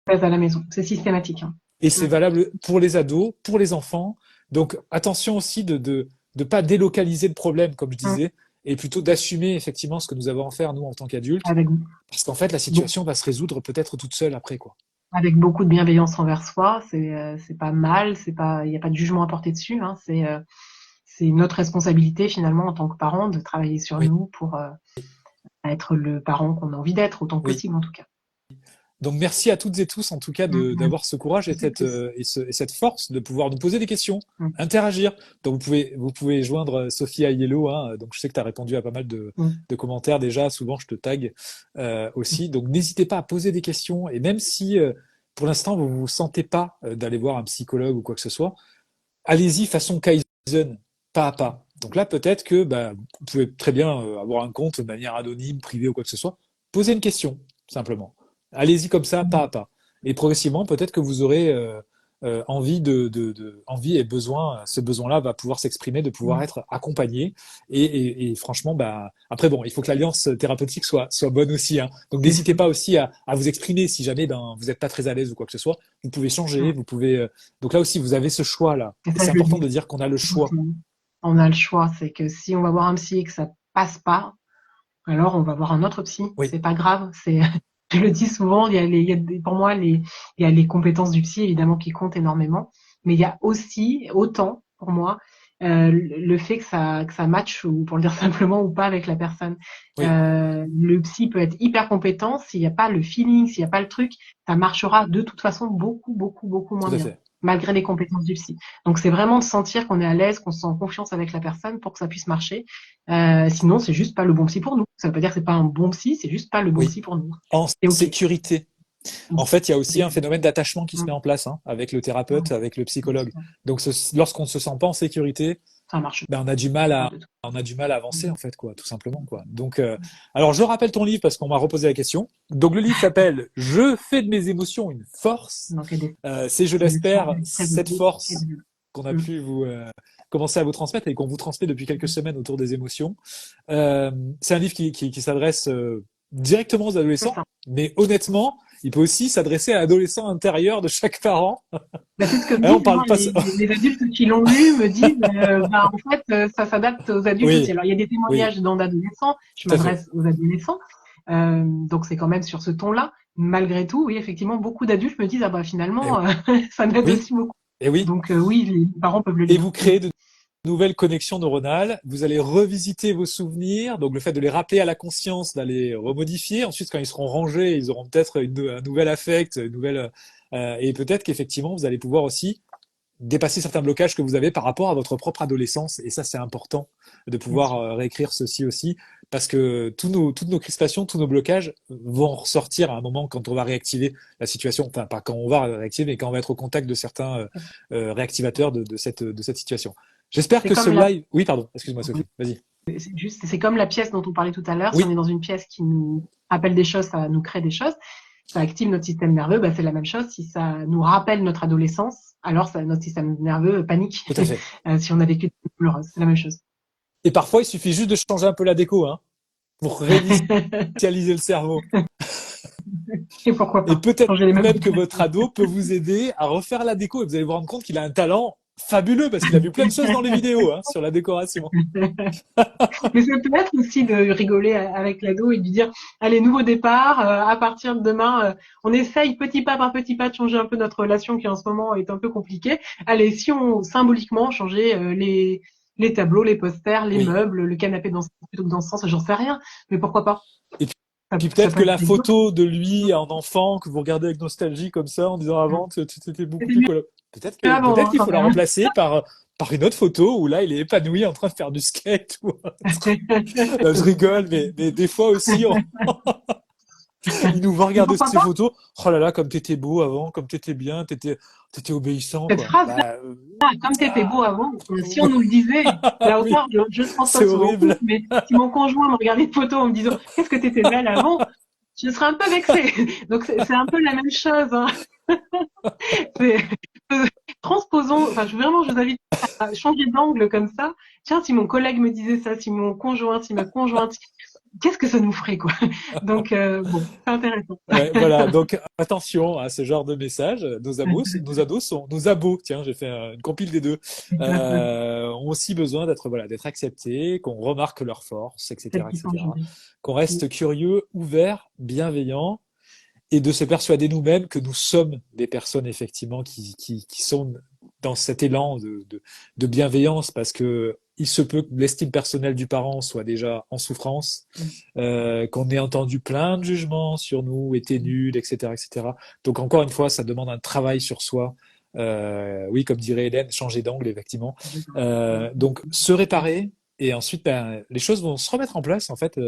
À la maison, c'est systématique. Et c'est valable pour les ados, pour les enfants. Donc, attention aussi de pas délocaliser le problème, comme je disais, et plutôt d'assumer effectivement ce que nous avons à faire, nous, en tant qu'adultes. Parce qu'en fait, la situation va se résoudre peut-être toute seule après, quoi. Avec beaucoup de bienveillance envers soi, c'est pas mal, il n'y a pas de jugement à porter dessus. C'est notre responsabilité finalement en tant que parents de travailler sur nous pour être le parent qu'on a envie d'être autant que possible en tout cas. Donc merci à toutes et tous en tout cas d'avoir ce courage et cette force de pouvoir nous poser des questions, interagir. Donc vous pouvez joindre Sophie Aiello, donc je sais que tu as répondu à pas mal de commentaires déjà, souvent je te tag aussi. Donc n'hésitez pas à poser des questions et même si pour l'instant vous vous sentez pas d'aller voir un psychologue ou quoi que ce soit, allez-y façon Kaizen, pas à pas. Donc là peut-être que vous pouvez très bien avoir un compte de manière anonyme, privée ou quoi que ce soit, posez une question simplement. Allez-y comme ça, pas à pas. Et progressivement, peut-être que vous aurez envie envie et besoin. Ce besoin-là va pouvoir s'exprimer, de pouvoir être accompagné. Et franchement, après bon, il faut que l'alliance thérapeutique soit bonne aussi. Donc n'hésitez pas aussi à vous exprimer si jamais vous n'êtes pas très à l'aise ou quoi que ce soit. Vous pouvez changer, vous pouvez. Donc là aussi, vous avez ce choix-là. Et c'est important de dire qu'on a le choix. On a le choix. C'est que si on va voir un psy et que ça passe pas, alors on va voir un autre psy. C'est pas grave. Je le dis souvent, pour moi, il y a les compétences du psy, évidemment, qui comptent énormément. Mais il y a aussi, autant, pour moi, le fait que ça matche, ou pour le dire simplement, ou pas avec la personne. Le psy peut être hyper compétent. S'il n'y a pas le feeling, s'il n'y a pas le truc, ça marchera de toute façon beaucoup moins bien. Malgré les compétences du psy. Donc, c'est vraiment de sentir qu'on est à l'aise, qu'on se sent en confiance avec la personne pour que ça puisse marcher. Sinon, c'est juste pas le bon psy pour nous. Ça veut pas dire que c'est pas un bon psy, c'est juste pas le bon psy pour nous. En sécurité. En fait, il y a aussi un phénomène d'attachement qui se met en place avec le thérapeute, avec le psychologue. Donc, lorsqu'on ne se sent pas en sécurité, ça marche. On a du mal à avancer en fait, quoi, tout simplement, quoi. Donc, alors je rappelle ton livre parce qu'on m'a reposé la question. Donc le livre s'appelle Je fais de mes émotions une force. C'est, je l'espère, cette force qu'on a pu vous commencer à vous transmettre et qu'on vous transmet depuis quelques semaines autour des émotions. C'est un livre qui s'adresse directement aux adolescents, mais honnêtement, il peut aussi s'adresser à l'adolescent intérieur de chaque parent. C'est ce que on parle pas les adultes qui l'ont lu me disent, en fait, ça s'adapte aux adultes aussi. Alors, il y a des témoignages d'adolescents. Je m'adresse aux adolescents. Donc, c'est quand même sur ce ton-là. Malgré tout, oui, effectivement, beaucoup d'adultes me disent, finalement, ça m'aide aussi beaucoup. Et oui. Donc, oui, les parents peuvent le lire. Et vous créez de nouvelle connexion neuronale. Vous allez revisiter vos souvenirs. Donc, le fait de les rappeler à la conscience, d'aller remodifier. Ensuite, quand ils seront rangés, ils auront peut-être un nouvel affect, et peut-être qu'effectivement, vous allez pouvoir aussi dépasser certains blocages que vous avez par rapport à votre propre adolescence. Et ça, c'est important de pouvoir réécrire ceci aussi, parce que toutes nos crispations, tous nos blocages vont ressortir à un moment quand on va réactiver la situation. Enfin, pas quand on va réactiver, mais quand on va être au contact de certains réactivateurs de cette situation. J'espère que ce live... Oui, pardon, excuse-moi Sophie, vas-y. C'est comme la pièce dont on parlait tout à l'heure. Oui. Si on est dans une pièce qui nous rappelle des choses, ça nous crée des choses. Ça active notre système nerveux, bah, c'est la même chose. Si ça nous rappelle notre adolescence, alors notre système nerveux panique. Tout à fait. Si on a vécu des douloureuses, c'est la même chose. Et parfois, il suffit juste de changer un peu la déco, hein, pour réinitialiser le cerveau. Et pourquoi pas. Et peut-être même que votre ado peut vous aider à refaire la déco, et vous allez vous rendre compte qu'il a un talent fabuleux parce qu'il a vu plein de choses dans les vidéos, hein, sur la décoration. Mais ça peut être aussi de rigoler avec l'ado et de lui dire, allez, nouveau départ, à partir de demain, on essaye petit pas par petit pas de changer un peu notre relation qui en ce moment est un peu compliquée. Allez, si on symboliquement changeait les tableaux, les posters, les meubles, le canapé dans plutôt que dans ce sens, j'en sais rien, mais pourquoi pas. Et puis peut-être que la photo de lui en enfant que vous regardez avec nostalgie comme ça en disant avant c'était beaucoup plus cool. Peut-être qu'il faut la remplacer par une autre photo où là il est épanoui en train de faire du skate. Là, je rigole, mais des fois aussi il nous voit regarder ces photos. Oh là là, comme t'étais beau avant, comme t'étais bien, t'étais obéissant. Cette phrase, comme t'étais beau avant, si on nous le disait, la hauteur, je le pense pas souvent, mais si mon conjoint me regardait une photo en me disant qu'est-ce que t'étais belle avant, je serais un peu vexée. Donc c'est un peu la même chose. Hein. Transposons, enfin je vous invite à changer d'angle comme ça. Tiens, si mon collègue me disait ça, si mon conjoint, si ma conjointe, qu'est-ce que ça nous ferait, quoi. Donc bon, c'est intéressant. Ouais, voilà, donc attention à ce genre de messages. Nos abos, tiens, j'ai fait une compile des deux, ont aussi besoin d'être acceptés, qu'on remarque leurs forces, etc., qu'on reste curieux, ouvert, bienveillant, et de se persuader nous-mêmes que nous sommes des personnes effectivement qui sont dans cet élan de bienveillance, parce que il se peut que l'estime personnelle du parent soit déjà en souffrance, qu'on ait entendu plein de jugements sur nous, était nul, etc., etc. Donc encore une fois, ça demande un travail sur soi. Oui, comme dirait Hélène, changer d'angle, effectivement. Donc se réparer, et ensuite, les choses vont se remettre en place, en fait.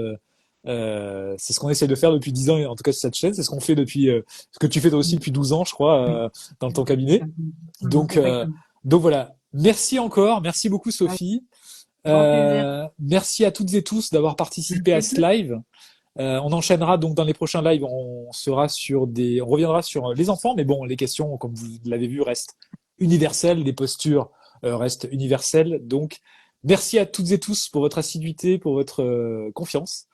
C'est ce qu'on essaie de faire depuis 10 ans, en tout cas sur cette chaîne. C'est ce qu'on fait depuis, ce que tu fais aussi depuis 12 ans, je crois, dans ton cabinet. Donc voilà. Merci encore. Merci beaucoup, Sophie. Merci à toutes et tous d'avoir participé à ce live. On enchaînera donc dans les prochains lives. On reviendra sur les enfants, mais bon, les questions, comme vous l'avez vu, restent universelles. Les postures restent universelles. Donc, merci à toutes et tous pour votre assiduité, pour votre confiance.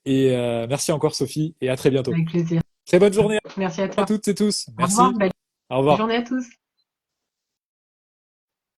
Et merci encore, Sophie, et à très bientôt. Avec plaisir. Très bonne journée. Merci à toi. À toutes et tous. Merci. Au revoir. Au revoir. Bonne journée à tous.